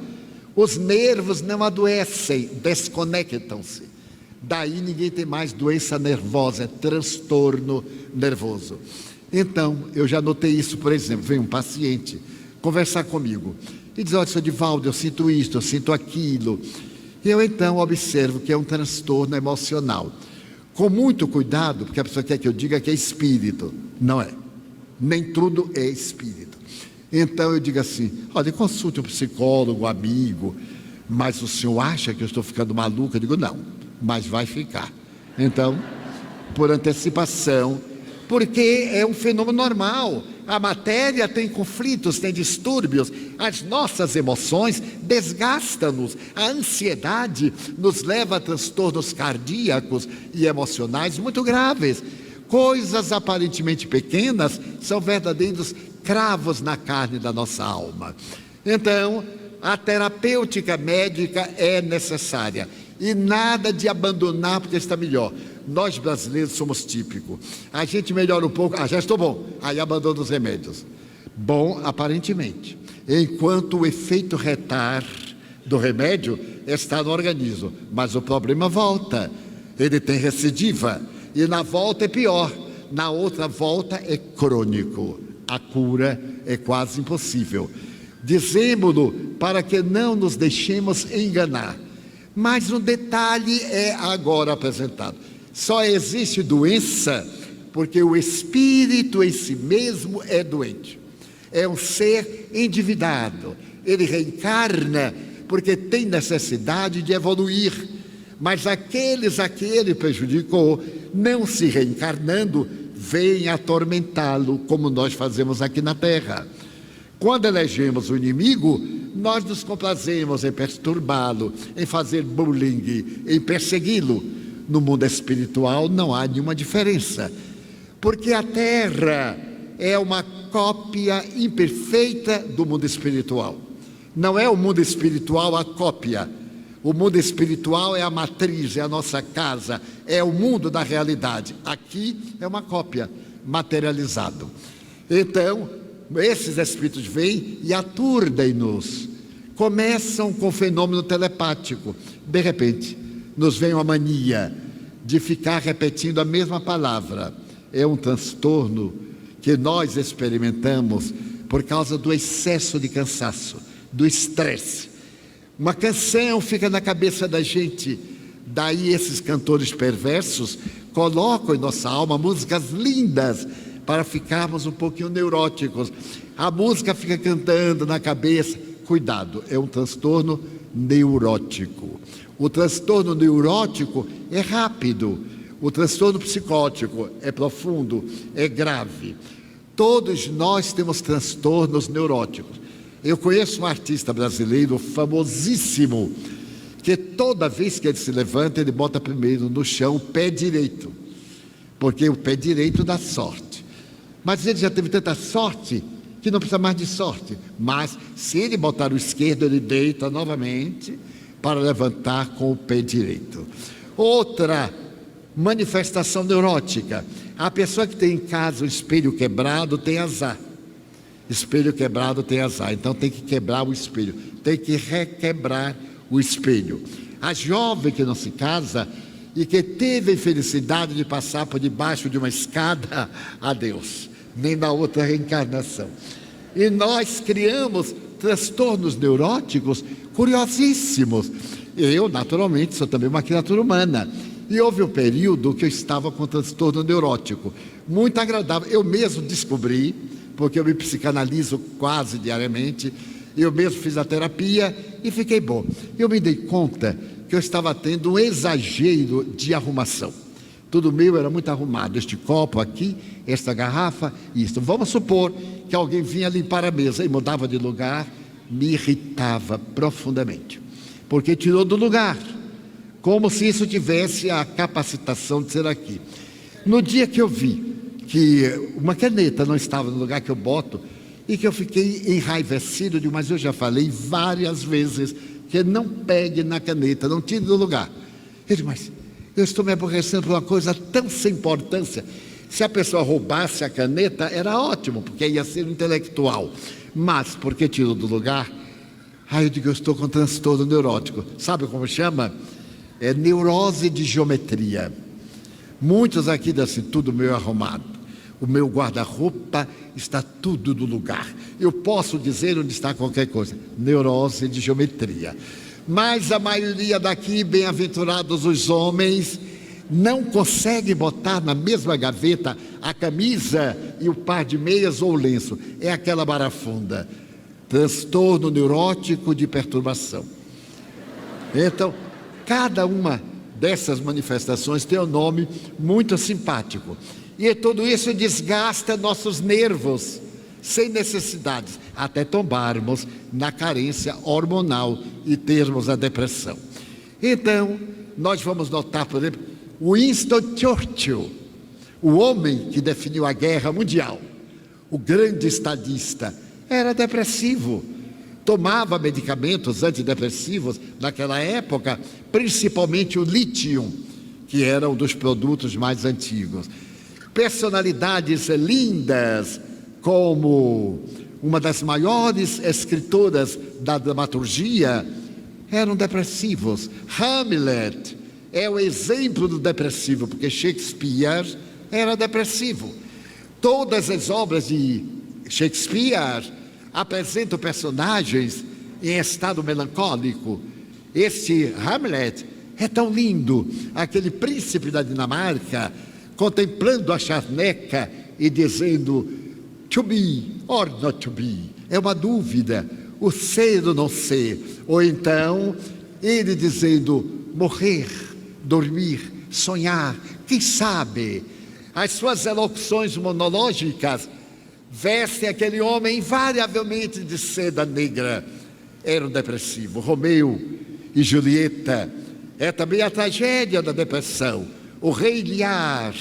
Os nervos não adoecem, desconectam-se. Daí ninguém tem mais doença nervosa, é transtorno nervoso. Então, eu já notei isso, por exemplo, vem um paciente conversar comigo e diz: olha, Sr. Divaldo, eu sinto isto, eu sinto aquilo. E eu então observo que é um transtorno emocional. Com muito cuidado, porque a pessoa quer que eu diga que é espírito. Não é. Nem tudo é espírito. Então eu digo assim: olha, consulte um psicólogo, um amigo, mas o senhor acha que eu estou ficando maluco? Eu digo: não, mas vai ficar. Então, por antecipação, porque é um fenômeno normal. A matéria tem conflitos, tem distúrbios, as nossas emoções desgastam-nos, a ansiedade nos leva a transtornos cardíacos e emocionais muito graves. Coisas aparentemente pequenas são verdadeiros cravos na carne da nossa alma. Então, a terapêutica médica é necessária e nada de abandonar porque está melhor. Nós brasileiros somos típicos. A gente melhora um pouco, já estou bom, aí abandona os remédios. Bom, aparentemente, enquanto o efeito retar do remédio está no organismo, mas o problema volta, ele tem recidiva, e na volta é pior, na outra volta é crônico, a cura é quase impossível. Dizemos-lo para que não nos deixemos enganar, mas um detalhe é agora apresentado: só existe doença porque o espírito em si mesmo é doente. É um ser endividado. Ele reencarna porque tem necessidade de evoluir. Mas aqueles a que ele prejudicou, não se reencarnando, vêm atormentá-lo, como nós fazemos aqui na Terra. Quando elegemos o inimigo, nós nos complazemos em perturbá-lo, em fazer bullying, em persegui-lo. No mundo espiritual não há nenhuma diferença, porque a Terra é uma cópia imperfeita do mundo espiritual. Não é o mundo espiritual a cópia. O mundo espiritual é a matriz, é a nossa casa, é o mundo da realidade. Aqui é uma cópia, materializado. Então, esses espíritos vêm e aturdem-nos Começam com o fenômeno telepático. De repente, nos vem uma mania de ficar repetindo a mesma palavra. É um transtorno que nós experimentamos por causa do excesso de cansaço, do estresse. Uma canção fica na cabeça da gente, daí esses cantores perversos colocam em nossa alma músicas lindas para ficarmos um pouquinho neuróticos. A música fica cantando na cabeça. Cuidado, é um transtorno neurótico. O transtorno neurótico é rápido, o transtorno psicótico é profundo, é grave. Todos nós temos transtornos neuróticos. Eu conheço um artista brasileiro famosíssimo, que toda vez que ele se levanta, ele bota primeiro no chão o pé direito, porque o pé direito dá sorte. Mas ele já teve tanta sorte que não precisa mais de sorte. Mas se ele botar o esquerdo, ele deita novamente para levantar com o pé direito. Outra manifestação neurótica: a pessoa que tem em casa o espelho quebrado tem azar. Espelho quebrado tem azar, então tem que quebrar o espelho, tem que requebrar o espelho. A jovem que não se casa e que teve a infelicidade de passar por debaixo de uma escada, adeus, nem na outra reencarnação. E nós criamos transtornos neuróticos curiosíssimos. Eu, naturalmente, sou também uma criatura humana. E houve um período que eu estava com transtorno neurótico, muito agradável. Eu mesmo descobri, porque eu me psicanalizo quase diariamente, eu mesmo fiz a terapia e fiquei bom. Eu me dei conta que eu estava tendo um exagero de arrumação. Tudo meu era muito arrumado, este copo aqui, esta garrafa, isso. Vamos supor que alguém vinha limpar a mesa e mudava de lugar, me irritava profundamente, porque tirou do lugar, como se isso tivesse a capacitação de ser aqui. No dia que eu vi que uma caneta não estava no lugar que eu boto, e que eu fiquei enraivecido, mas eu já falei várias vezes que não pegue na caneta, não tire do lugar. Eu disse, mas eu estou me aborrecendo por uma coisa tão sem importância. Se a pessoa roubasse a caneta, era ótimo, porque ia ser intelectual. Mas, porque tirou do lugar, eu digo, eu estou com transtorno neurótico. Sabe como chama? É neurose de geometria. Muitos aqui dizem, tudo meu arrumado. O meu guarda-roupa está tudo no lugar. Eu posso dizer onde está qualquer coisa. Neurose de geometria. Mas a maioria daqui, bem-aventurados os homens, não consegue botar na mesma gaveta a camisa e o par de meias ou o lenço. É aquela barafunda. Transtorno neurótico de perturbação. Então, cada uma dessas manifestações tem um nome muito simpático. E tudo isso desgasta nossos nervos, sem necessidades, até tombarmos na carência hormonal e termos a depressão. Então, nós vamos notar, por exemplo, Winston Churchill, o homem que definiu a guerra mundial, o grande estadista, era depressivo. Tomava medicamentos antidepressivos naquela época, principalmente o lítio, que era um dos produtos mais antigos. Personalidades lindas, como uma das maiores escritoras da dramaturgia, eram depressivos. Hamlet é o exemplo do depressivo, porque Shakespeare era depressivo. Todas as obras de Shakespeare apresentam personagens em estado melancólico. Este Hamlet é tão lindo, aquele príncipe da Dinamarca, contemplando a charneca e dizendo, to be or not to be, é uma dúvida, o ser ou não ser. Ou então, ele dizendo, morrer, dormir, sonhar, quem sabe. As suas elocuções monológicas vestem aquele homem invariavelmente de seda negra. Era um depressivo. Romeu e Julieta é também a tragédia da depressão. O Rei Lear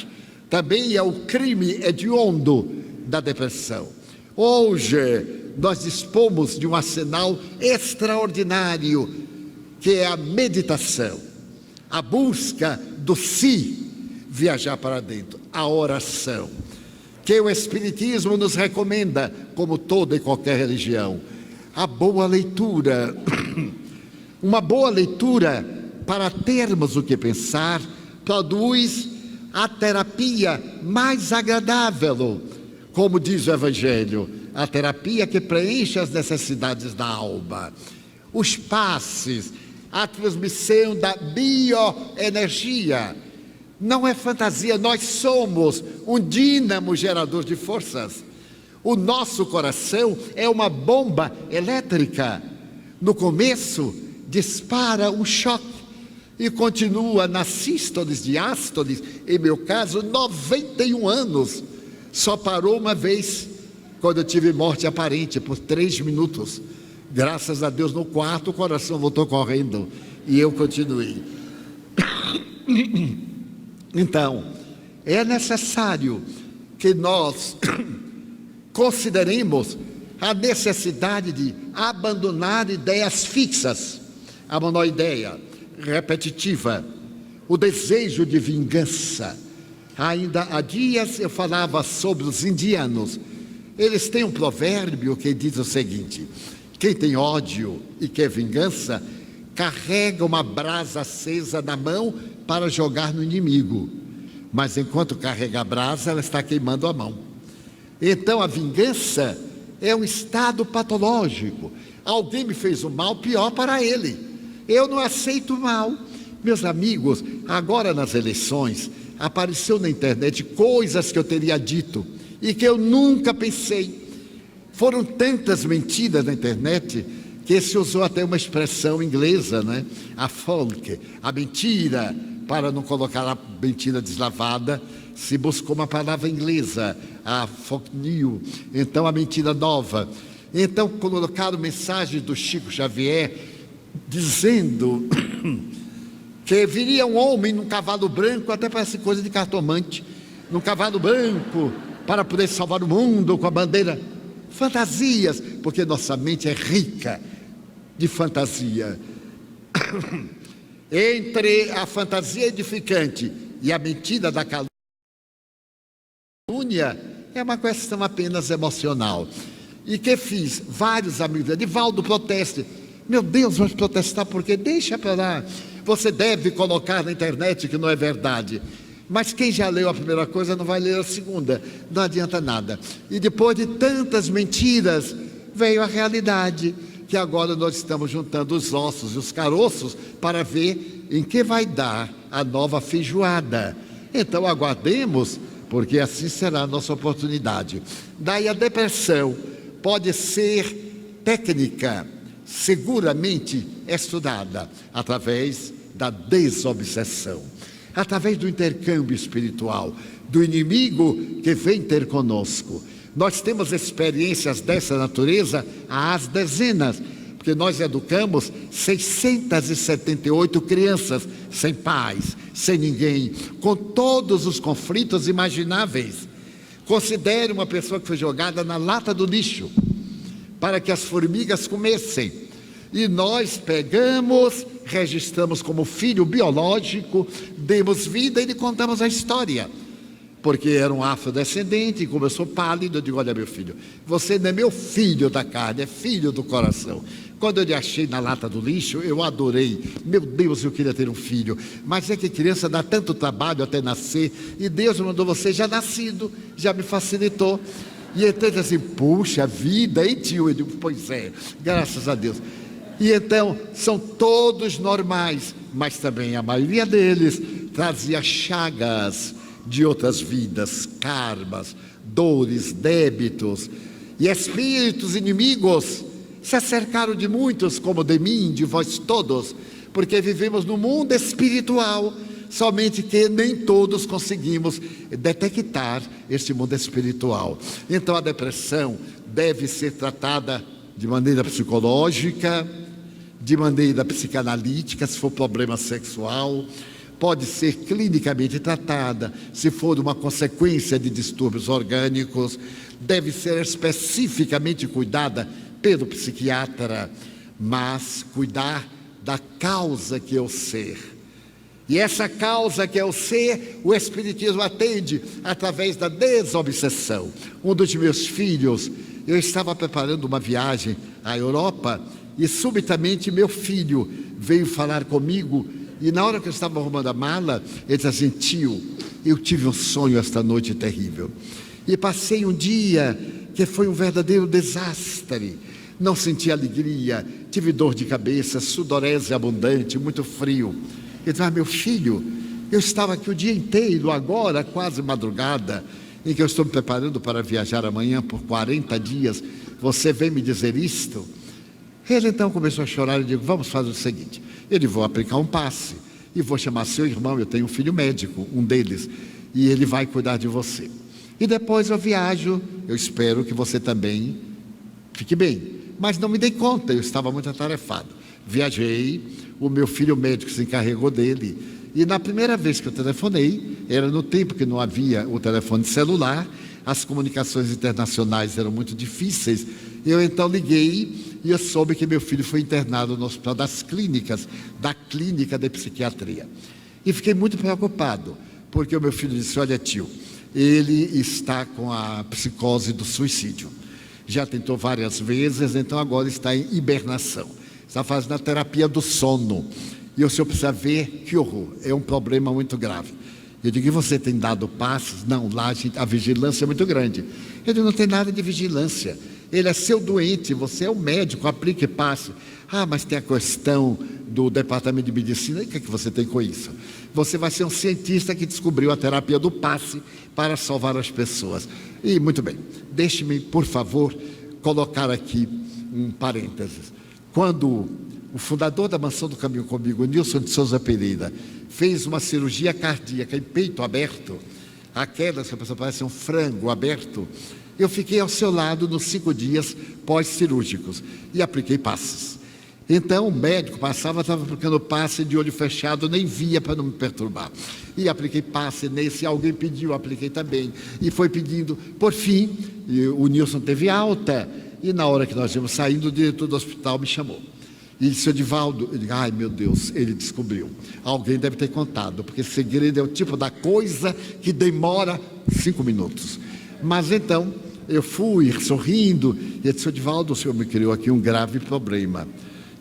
também é o crime hediondo da depressão. Hoje nós dispomos de um arsenal extraordinário, que é a meditação, a busca do si, viajar para dentro, a oração, que o Espiritismo nos recomenda, como toda e qualquer religião. a boa leitura. Uma boa leitura, para termos o que pensar, produz a terapia mais agradável, como diz o Evangelho, a terapia que preenche as necessidades da alma, os passes, a transmissão da bioenergia. Não é fantasia, nós somos um dínamo gerador de forças. O nosso coração é uma bomba elétrica. No começo, dispara um choque e continua nas sístoles, diástoles, em meu caso, 91 anos. Só parou uma vez, quando eu tive morte aparente, por 3 minutos. Graças a Deus, no quarto, o coração voltou correndo e eu continuei. Então, é necessário que nós consideremos a necessidade de abandonar ideias fixas, a monoideia repetitiva, o desejo de vingança. Ainda há dias eu falava sobre os indianos. Eles têm um provérbio que diz o seguinte: quem tem ódio e quer vingança, carrega uma brasa acesa na mão para jogar no inimigo, mas enquanto carrega a brasa, ela está queimando a mão. Então a vingança é um estado patológico. Alguém me fez o mal, pior para ele. Eu não aceito o mal. Meus amigos, agora nas eleições, apareceu na internet coisas que eu teria dito e que eu nunca pensei. Foram tantas mentiras na internet que se usou até uma expressão inglesa, né? A folk, a mentira, para não colocar a mentira deslavada, se buscou uma palavra inglesa, a folk news, então a mentira nova. Então colocaram mensagem do Chico Xavier dizendo que viria um homem num cavalo branco, até parece coisa de cartomante, num cavalo branco, para poder salvar o mundo com a bandeira. Fantasias, porque nossa mente é rica de fantasia. Entre a fantasia edificante e a mentira da calúnia, é uma questão apenas emocional. E que fiz? Vários amigos, Edivaldo, proteste. Meu Deus, vamos protestar porque deixa para lá. Você deve colocar na internet que não é verdade. Mas quem já leu a primeira coisa não vai ler a segunda, não adianta nada. E depois de tantas mentiras, veio a realidade, que agora nós estamos juntando os ossos e os caroços para ver em que vai dar a nova feijoada. Então aguardemos, porque assim será a nossa oportunidade. Daí a depressão pode ser técnica, seguramente estudada, através da desobsessão, através do intercâmbio espiritual, do inimigo que vem ter conosco. Nós temos experiências dessa natureza às dezenas, porque nós educamos 678 crianças sem pais, sem ninguém, com todos os conflitos imagináveis. Considere uma pessoa que foi jogada na lata do lixo, para que as formigas comessem. E nós pegamos, registramos como filho biológico, demos vida e lhe contamos a história. Porque era um afrodescendente, e como eu sou pálido, eu digo: olha, meu filho, você não é meu filho da carne, é filho do coração. Quando eu lhe achei na lata do lixo, eu adorei. Meu Deus, eu queria ter um filho. Mas é que criança dá tanto trabalho até nascer, e Deus mandou você já nascido, já me facilitou. E então ele assim: puxa vida, hein, tio? Eu digo: pois é, graças a Deus. E então são todos normais, mas também a maioria deles trazia chagas de outras vidas, karmas, dores, débitos, e espíritos inimigos se acercaram de muitos, como de mim, de vós todos, porque vivemos no mundo espiritual, somente que nem todos conseguimos detectar este mundo espiritual. Então a depressão deve ser tratada de maneira psicológica, de maneira psicanalítica, se for problema sexual. Pode ser clinicamente tratada, se for uma consequência de distúrbios orgânicos. Deve ser especificamente cuidada pelo psiquiatra, mas cuidar da causa que é o ser. E essa causa que é o ser, o Espiritismo atende através da desobsessão. Um dos meus filhos, eu estava preparando uma viagem à Europa, e subitamente meu filho veio falar comigo, e na hora que eu estava arrumando a mala, ele disse assim: tio, eu tive um sonho esta noite terrível, e passei um dia que foi um verdadeiro desastre, não senti alegria, tive dor de cabeça, sudorese abundante, muito frio. Ele disse: meu filho, eu estava aqui o dia inteiro, agora quase madrugada, em que eu estou me preparando para viajar amanhã por 40 dias, você vem me dizer isto? Ele então começou a chorar e disse: vamos fazer o seguinte, eu vou aplicar um passe e vou chamar seu irmão, eu tenho um filho médico, um deles, e ele vai cuidar de você. E depois eu viajo, eu espero que você também fique bem. Mas não me dei conta, eu estava muito atarefado. Viajei, o meu filho médico se encarregou dele, e na primeira vez que eu telefonei, era no tempo que não havia o telefone celular, as comunicações internacionais eram muito difíceis. Eu então liguei e eu soube que meu filho foi internado no Hospital das Clínicas, da Clínica de Psiquiatria. E fiquei muito preocupado, porque o meu filho disse: olha, tio, ele está com a psicose do suicídio. Já tentou várias vezes, então agora está em hibernação. Está fazendo a terapia do sono. E o senhor precisa ver, que horror, é um problema muito grave. Eu digo: e você tem dado passos? Não, lá a vigilância é muito grande. Eu digo: não tem nada de vigilância. Ele é seu doente, você é o médico, aplique passe. Ah, mas tem a questão do departamento de medicina. E o que é que você tem com isso? Você vai ser um cientista que descobriu a terapia do passe para salvar as pessoas. E muito bem, deixe-me, por favor, colocar aqui um parênteses. Quando o fundador da Mansão do Caminho Comigo, Nilson de Souza Pereira, fez uma cirurgia cardíaca em peito aberto, aquelas que a pessoa parece um frango aberto, eu fiquei ao seu lado nos 5 dias pós-cirúrgicos e apliquei passes. Então o médico passava, estava aplicando passe de olho fechado, nem via para não me perturbar. E apliquei passe nesse, alguém pediu, apliquei também. E foi pedindo. Por fim, o Nilson teve alta, e na hora que nós íamos saindo, o diretor do hospital me chamou. E disse: Edivaldo, ai meu Deus, ele descobriu. Alguém deve ter contado, porque segredo é o tipo da coisa que demora 5 minutos. Mas então, eu fui sorrindo, e ele disse: Edivaldo, o senhor me criou aqui um grave problema.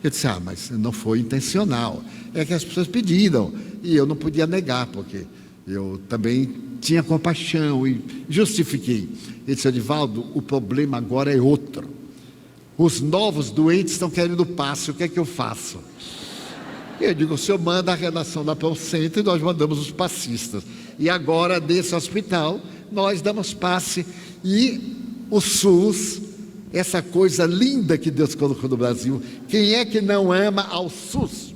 Eu disse: mas não foi intencional, é que as pessoas pediram, e eu não podia negar, porque eu também tinha compaixão, e justifiquei. Ele disse: Edivaldo, o problema agora é outro. Os novos doentes estão querendo passe, o que é que eu faço? Eu digo: o senhor manda a redação lá para o centro e nós mandamos os passistas. E agora, desse hospital, nós damos passe. E o SUS, essa coisa linda que Deus colocou no Brasil, quem é que não ama ao SUS?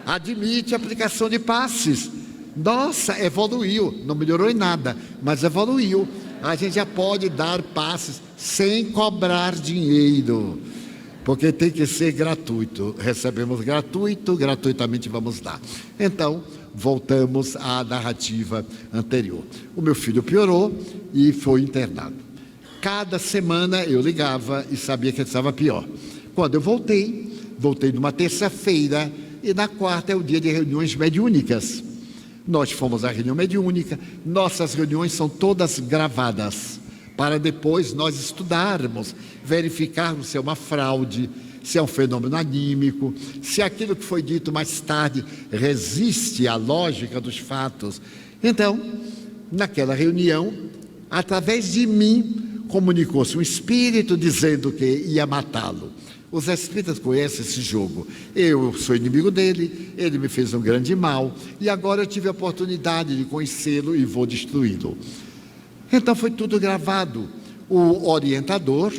Admite a aplicação de passes. Nossa, evoluiu, não melhorou em nada, mas evoluiu. A gente já pode dar passes sem cobrar dinheiro, porque tem que ser gratuito. Recebemos gratuito, gratuitamente vamos dar. Então, voltamos à narrativa anterior. O meu filho piorou e foi internado. Cada semana eu ligava e sabia que ele estava pior. Quando eu voltei numa terça-feira, e na quarta é o dia de reuniões mediúnicas. Nós fomos à reunião mediúnica, nossas reuniões são todas gravadas, para depois nós estudarmos, verificarmos se é uma fraude, se é um fenômeno anímico, se aquilo que foi dito mais tarde resiste à lógica dos fatos. Então, naquela reunião, através de mim, comunicou-se um espírito dizendo que ia matá-lo. Os espíritas conhecem esse jogo. Eu sou inimigo dele, ele me fez um grande mal, e agora eu tive a oportunidade de conhecê-lo e vou destruí-lo. Então foi tudo gravado. O orientador,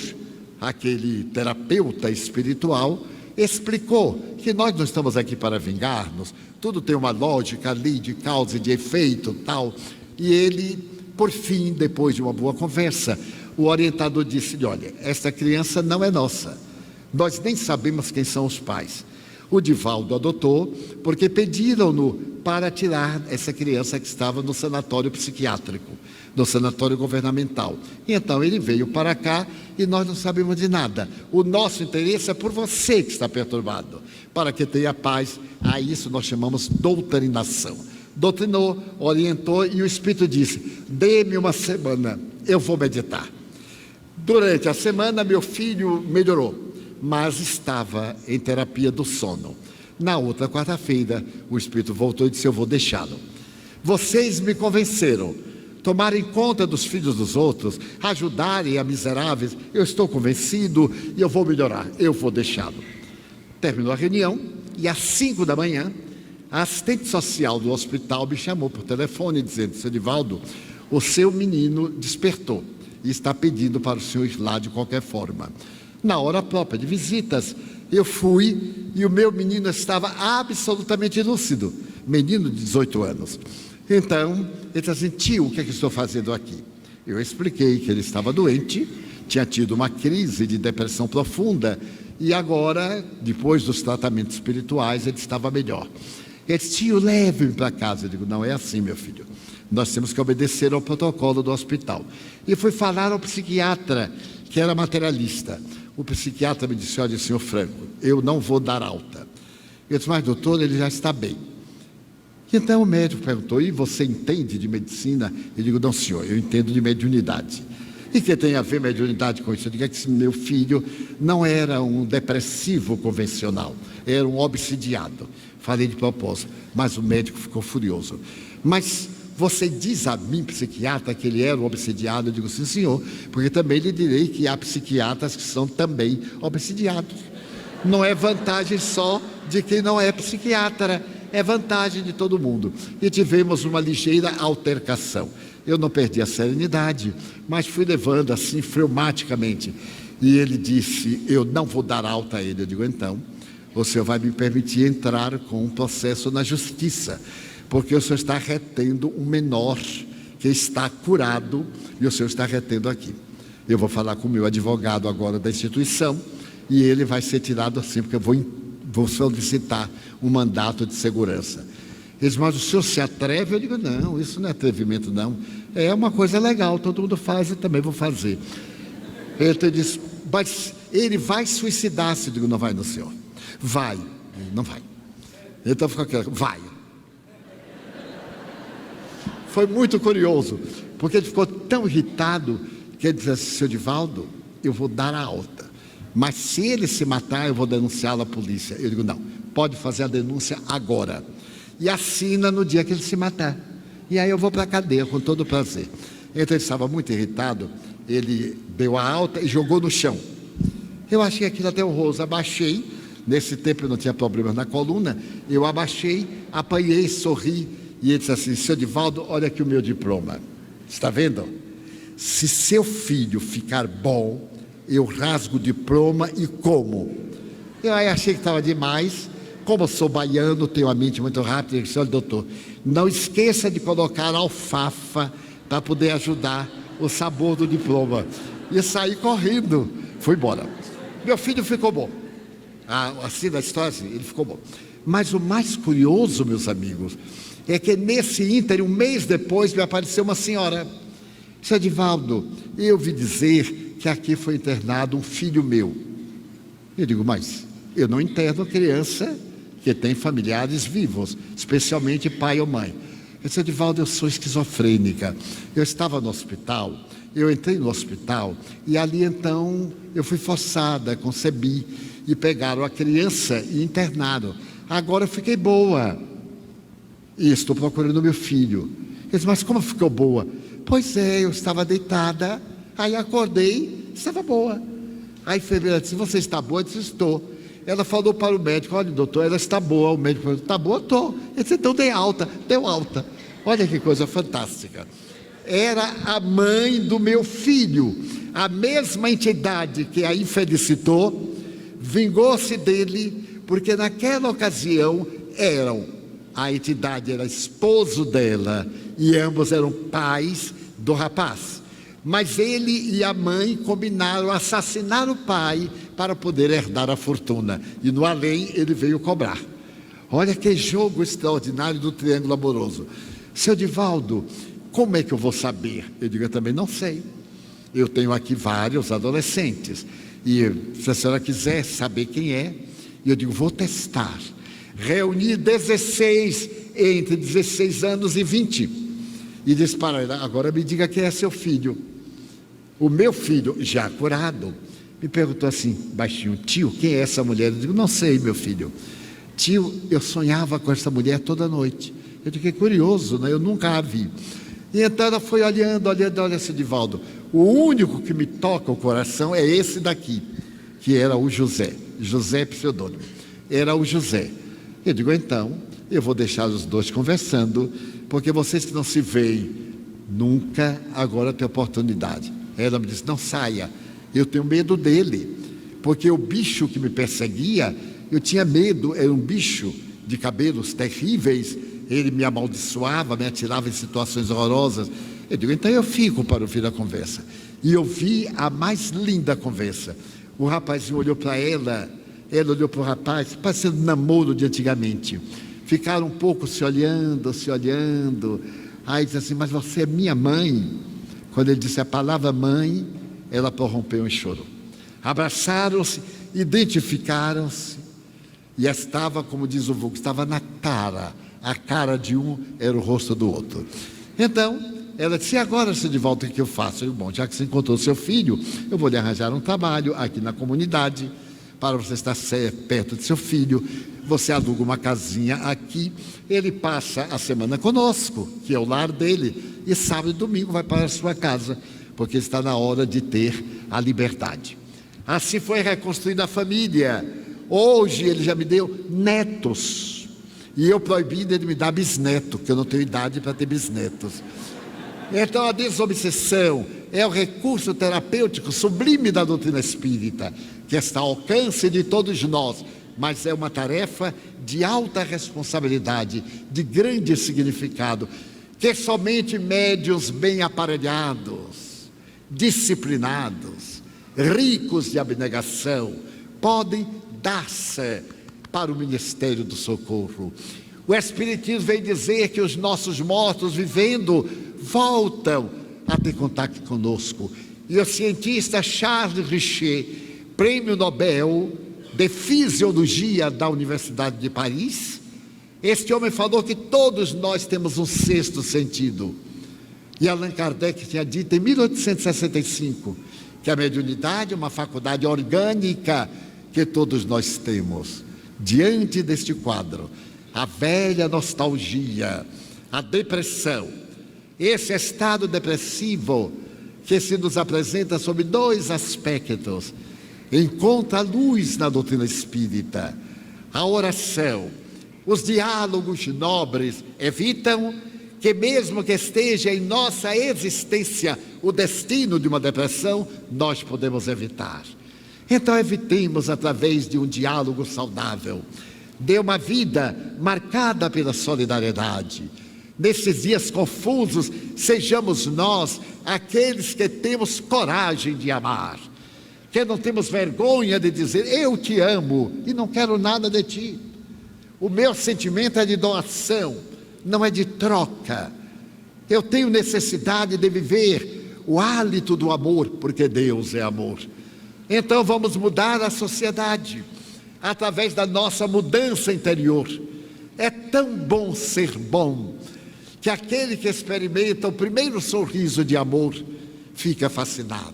aquele terapeuta espiritual, explicou que nós não estamos aqui para vingar-nos, tudo tem uma lógica ali de causa e de efeito, tal. E ele, por fim, depois de uma boa conversa, o orientador disse: olha, esta criança não é nossa. Nós nem sabemos quem são os pais. O Divaldo adotou porque pediram-no para tirar essa criança que estava no sanatório psiquiátrico, no sanatório governamental. E então ele veio para cá e nós não sabemos de nada. O nosso interesse é por você que está perturbado, para que tenha paz. A isso nós chamamos doutrinação. Doutrinou, orientou, e o Espírito disse: dê-me uma semana, eu vou meditar. Durante a semana, meu filho melhorou, mas estava em terapia do sono. Na outra quarta-feira, o Espírito voltou e disse: eu vou deixá-lo. Vocês me convenceram, tomarem conta dos filhos dos outros, ajudarem a miseráveis. Eu estou convencido e eu vou melhorar, eu vou deixá-lo. Terminou a reunião e às 5 da manhã, a assistente social do hospital me chamou por telefone dizendo: seu Divaldo, o seu menino despertou e está pedindo para o senhor ir lá de qualquer forma. Na hora própria de visitas, eu fui e o meu menino estava absolutamente lúcido, menino de 18 anos. Então, ele disse assim: tio, o que é que estou fazendo aqui? Eu expliquei que ele estava doente, tinha tido uma crise de depressão profunda e agora, depois dos tratamentos espirituais, ele estava melhor. Ele disse: tio, leve-me para casa. Eu digo: não é assim, meu filho. Nós temos que obedecer ao protocolo do hospital. E fui falar ao psiquiatra, que era materialista. O psiquiatra me disse: olha, senhor Franco, eu não vou dar alta. Eu disse: mas doutor, ele já está bem. Então o médico perguntou: e você entende de medicina? Eu digo: não, senhor, eu entendo de mediunidade. E que tem a ver mediunidade com isso? Eu digo que meu filho não era um depressivo convencional, era um obsidiado. Falei de propósito, mas o médico ficou furioso. Mas você diz a mim, psiquiatra, que ele era um obsidiado? Eu digo: sim, senhor, porque também lhe direi que há psiquiatras que são também obsidiados. Não é vantagem só de quem não é psiquiatra, é vantagem de todo mundo. E tivemos uma ligeira altercação. Eu não perdi a serenidade, mas fui levando assim, fleumaticamente. E ele disse: eu não vou dar alta a ele. Eu digo: então, o senhor vai me permitir entrar com um processo na justiça, porque o senhor está retendo um menor que está curado e o senhor está retendo aqui. Eu vou falar com o meu advogado agora da instituição e ele vai ser tirado assim, porque eu vou solicitar um mandato de segurança. Eles: mas o senhor se atreve? Eu digo: não, isso não é atrevimento, não. É uma coisa legal, todo mundo faz, eu também vou fazer. Ele disse: mas ele vai suicidar-se. Eu digo: não vai, no senhor. Vai. Não vai. Então ficou aqui: vai. Foi muito curioso, porque ele ficou tão irritado que ele disse assim: seu Divaldo, eu vou dar a alta, mas se ele se matar, eu vou denunciá-lo à polícia. Eu digo: não, pode fazer a denúncia agora e assina no dia que ele se matar, e aí eu vou para a cadeia com todo prazer. Então ele estava muito irritado, ele deu a alta e jogou no chão. Eu achei aquilo até horroroso, abaixei. Nesse tempo eu não tinha problemas na coluna, eu abaixei, apanhei, sorri, e ele disse assim: seu Divaldo, olha aqui o meu diploma, está vendo? Se seu filho ficar bom, eu rasgo o diploma e como. Eu aí achei que estava demais. Como eu sou baiano, tenho a mente muito rápida, eu disse: olha, doutor, não esqueça de colocar alfafa para poder ajudar o sabor do diploma. E saí correndo, fui embora. Meu filho ficou bom. Assim da história, assim, ele ficou bom. Mas o mais curioso, meus amigos, é que nesse ínterim, um mês depois, me apareceu uma senhora. Seu Divaldo, eu ouvi dizer que aqui foi internado um filho meu. Eu digo: mas eu não interno criança que tem familiares vivos, especialmente pai ou mãe. Eu disse: Divaldo, eu sou esquizofrênica. Eu estava no hospital, eu entrei no hospital e ali então eu fui forçada, concebi e pegaram a criança e internaram. Agora eu fiquei boa e estou procurando meu filho. Eu disse: mas como ficou boa? Pois é, eu estava deitada, aí acordei, estava boa. A enfermeira disse: você está boa? Eu disse: estou. Ela falou para o médico: olha, doutor, ela está boa. O médico falou: está boa? Estou. Ele disse: então deu alta. Olha que coisa fantástica. Era a mãe do meu filho, a mesma entidade que a infelicitou, vingou-se dele, porque naquela ocasião a entidade era esposo dela e ambos eram pais do rapaz. Mas ele e a mãe combinaram assassinar o pai para poder herdar a fortuna. E no além ele veio cobrar. Olha que jogo extraordinário do triângulo amoroso. Seu Divaldo, como é que eu vou saber? Eu digo: eu também não sei. Eu tenho aqui vários adolescentes. E se a senhora quiser saber quem é, eu digo: vou testar. Reuni 16 entre 16 anos e 20. E disse para ela: agora me diga quem é seu filho. O meu filho, já curado, me perguntou assim, baixinho: tio, quem é essa mulher? Eu digo: não sei, meu filho. Tio, eu sonhava com essa mulher toda noite. Eu fiquei curioso, né? Eu nunca a vi. E então ela foi olhando, olha, Divaldo, o único que me toca o coração é esse daqui, que era o José pseudônimo, era o José. Eu digo: então, eu vou deixar os dois conversando, porque vocês que não se veem nunca, agora tem oportunidade. Ela me disse: não saia, eu tenho medo dele, porque o bicho que me perseguia, eu tinha medo, era um bicho de cabelos terríveis, ele me amaldiçoava, me atirava em situações horrorosas. Eu digo: então eu fico para ouvir a conversa. E eu vi a mais linda conversa. O rapazinho olhou para ela olhou para o rapaz, parecendo namoro de antigamente. Ficaram um pouco se olhando. Aí disse assim: mas você é minha mãe? Quando ele disse a palavra mãe, ela prorrompeu em choro. Abraçaram-se, identificaram-se, e estava, como diz o vulgo, estava na cara. A cara de um era o rosto do outro. Então, ela disse: e agora, seu Divaldo, o que eu faço? Eu digo: bom, já que você encontrou seu filho, eu vou lhe arranjar um trabalho aqui na comunidade, para você estar perto de seu filho. Você aluga uma casinha aqui, ele passa a semana conosco, que é o lar dele, e sábado e domingo vai para a sua casa, porque está na hora de ter a liberdade. Assim foi reconstruída a família. Hoje ele já me deu netos, e eu proibi dele me dar bisneto, porque eu não tenho idade para ter bisnetos. Então a desobsessão é o recurso terapêutico sublime da doutrina espírita, que está ao alcance de todos nós, mas é uma tarefa de alta responsabilidade, de grande significado, que somente médiuns bem aparelhados, disciplinados, ricos de abnegação, podem dar-se para o ministério do socorro. O Espiritismo vem dizer que os nossos mortos vivendo voltam a ter contato conosco. E o cientista Charles Richer, prêmio Nobel de Fisiologia da Universidade de Paris, este homem falou que todos nós temos um sexto sentido. E Allan Kardec tinha dito em 1865 que a mediunidade é uma faculdade orgânica que todos nós temos. Diante deste quadro, a velha nostalgia, a depressão, esse estado depressivo que se nos apresenta sob dois aspectos, encontra luz na doutrina espírita. A oração, os diálogos nobres evitam que, mesmo que esteja em nossa existência o destino de uma depressão, nós podemos evitar. Então evitemos através de um diálogo saudável, de uma vida marcada pela solidariedade. Nesses dias confusos, sejamos nós aqueles que temos coragem de amar, que não temos vergonha de dizer: eu te amo e não quero nada de ti. O meu sentimento é de doação, não é de troca. Eu tenho necessidade de viver o hálito do amor, porque Deus é amor. Então vamos mudar a sociedade através da nossa mudança interior. É tão bom ser bom, que aquele que experimenta o primeiro sorriso de amor fica fascinado.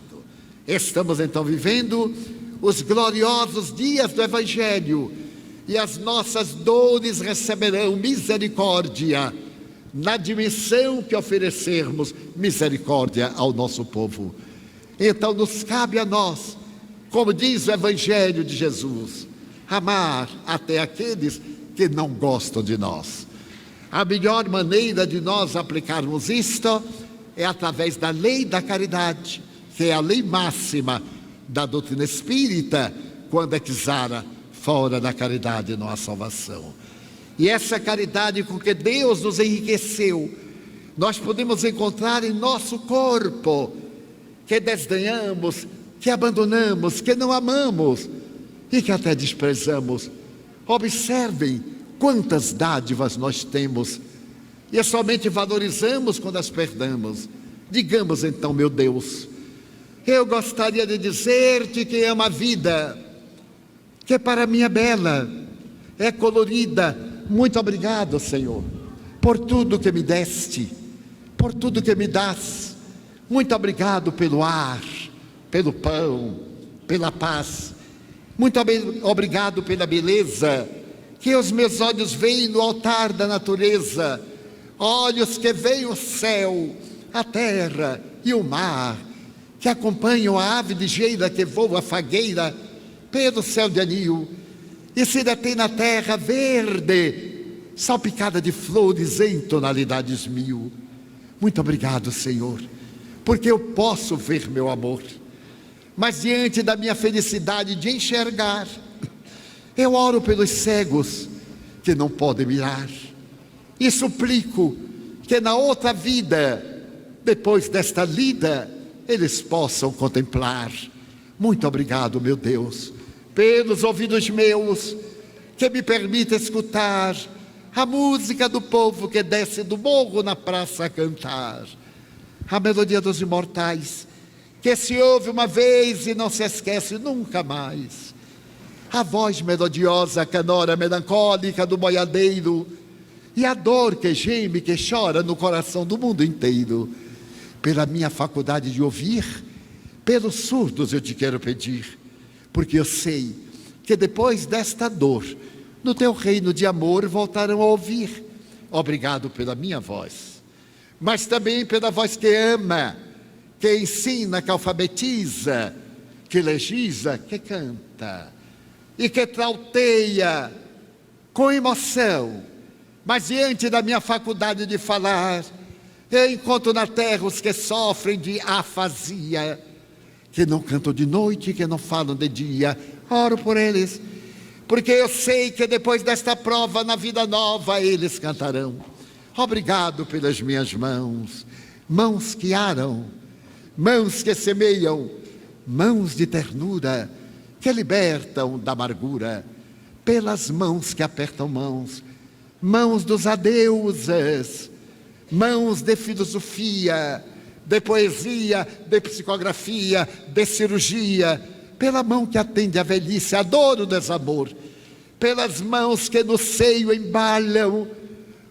Estamos então vivendo os gloriosos dias do Evangelho, e as nossas dores receberão misericórdia, na dimensão que oferecermos misericórdia ao nosso povo. Então nos cabe a nós, como diz o Evangelho de Jesus, amar até aqueles que não gostam de nós. A melhor maneira de nós aplicarmos isto é através da lei da caridade, que é a lei máxima da doutrina espírita. Quando exara, fora da caridade não há salvação. E essa caridade com que Deus nos enriqueceu, nós podemos encontrar em nosso corpo, que desdenhamos, que abandonamos, que não amamos e que até desprezamos. Observem quantas dádivas nós temos e somente valorizamos quando as perdemos. Digamos então: meu Deus, eu gostaria de dizer-te que amo a vida, que para mim é bela, é colorida. Muito obrigado, Senhor, por tudo que me deste, por tudo que me dás. Muito obrigado pelo ar, pelo pão, pela paz. Muito obrigado pela beleza que os meus olhos veem no altar da natureza, olhos que veem o céu, a terra e o mar, que acompanham a ave ligeira que voa fagueira pelo céu de anil e se detém na terra verde, salpicada de flores em tonalidades mil. Muito obrigado, Senhor, porque eu posso ver meu amor, mas diante da minha felicidade de enxergar, eu oro pelos cegos que não podem mirar e suplico que na outra vida, depois desta lida, eles possam contemplar. Muito obrigado, meu Deus, pelos ouvidos meus, que me permita escutar a música do povo que desce do morro na praça a cantar, a melodia dos imortais, que se ouve uma vez e não se esquece nunca mais, a voz melodiosa, a canora melancólica do boiadeiro, e a dor que geme, que chora no coração do mundo inteiro. Pela minha faculdade de ouvir, pelos surdos eu te quero pedir, porque eu sei que depois desta dor, no teu reino de amor voltarão a ouvir. Obrigado pela minha voz, mas também pela voz que ama, que ensina, que alfabetiza, que legisla, que canta e que trauteia com emoção. Mas diante da minha faculdade de falar, eu encontro na terra os que sofrem de afasia, que não cantam de noite, que não falam de dia. Oro por eles, porque eu sei que depois desta prova, na vida nova, eles cantarão. Obrigado pelas minhas mãos, mãos que aram, mãos que semeiam, mãos de ternura, que libertam da amargura, pelas mãos que apertam mãos, mãos dos adeuses, mãos de filosofia, de poesia, de psicografia, de cirurgia, pela mão que atende a velhice, a dor, o desamor, pelas mãos que no seio embalham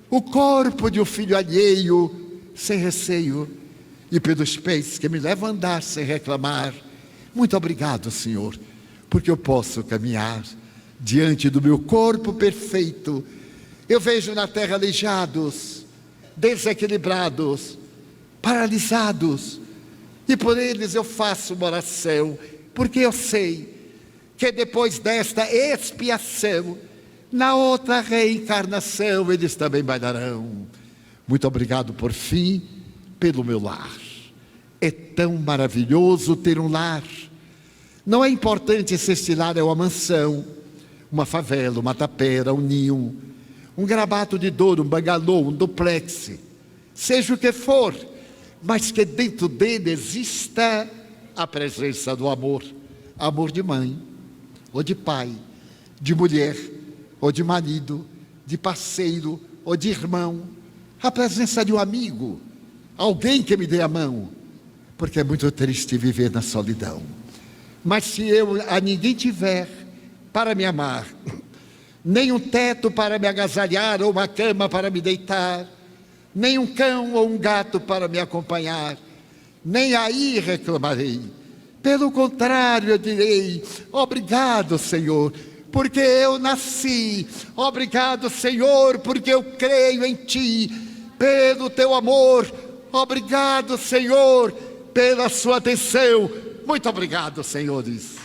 o corpo de um filho alheio, sem receio, e pelos pés que me levam a andar sem reclamar. Muito obrigado, Senhor, porque eu posso caminhar diante do meu corpo perfeito. Eu vejo na terra aleijados, desequilibrados, paralisados, e por eles eu faço uma oração, porque eu sei que depois desta expiação, na outra reencarnação, eles também bailarão. Muito obrigado, por fim, pelo meu lar. É tão maravilhoso ter um lar. Não é importante se este lar é uma mansão, uma favela, uma tapera, um ninho, um gravato de dor, um bangalô, um duplex, seja o que for, mas que dentro dele exista a presença do amor. Amor de mãe, ou de pai, de mulher, ou de marido, de parceiro, ou de irmão. A presença de um amigo, alguém que me dê a mão, porque é muito triste viver na solidão. Mas se eu a ninguém tiver para me amar, nem um teto para me agasalhar, ou uma cama para me deitar, nem um cão ou um gato para me acompanhar, nem aí reclamarei. Pelo contrário, eu direi: obrigado, Senhor, porque eu nasci. Obrigado, Senhor, porque eu creio em Ti, pelo Teu amor. Obrigado, Senhor, pela Sua atenção. Muito obrigado, senhores.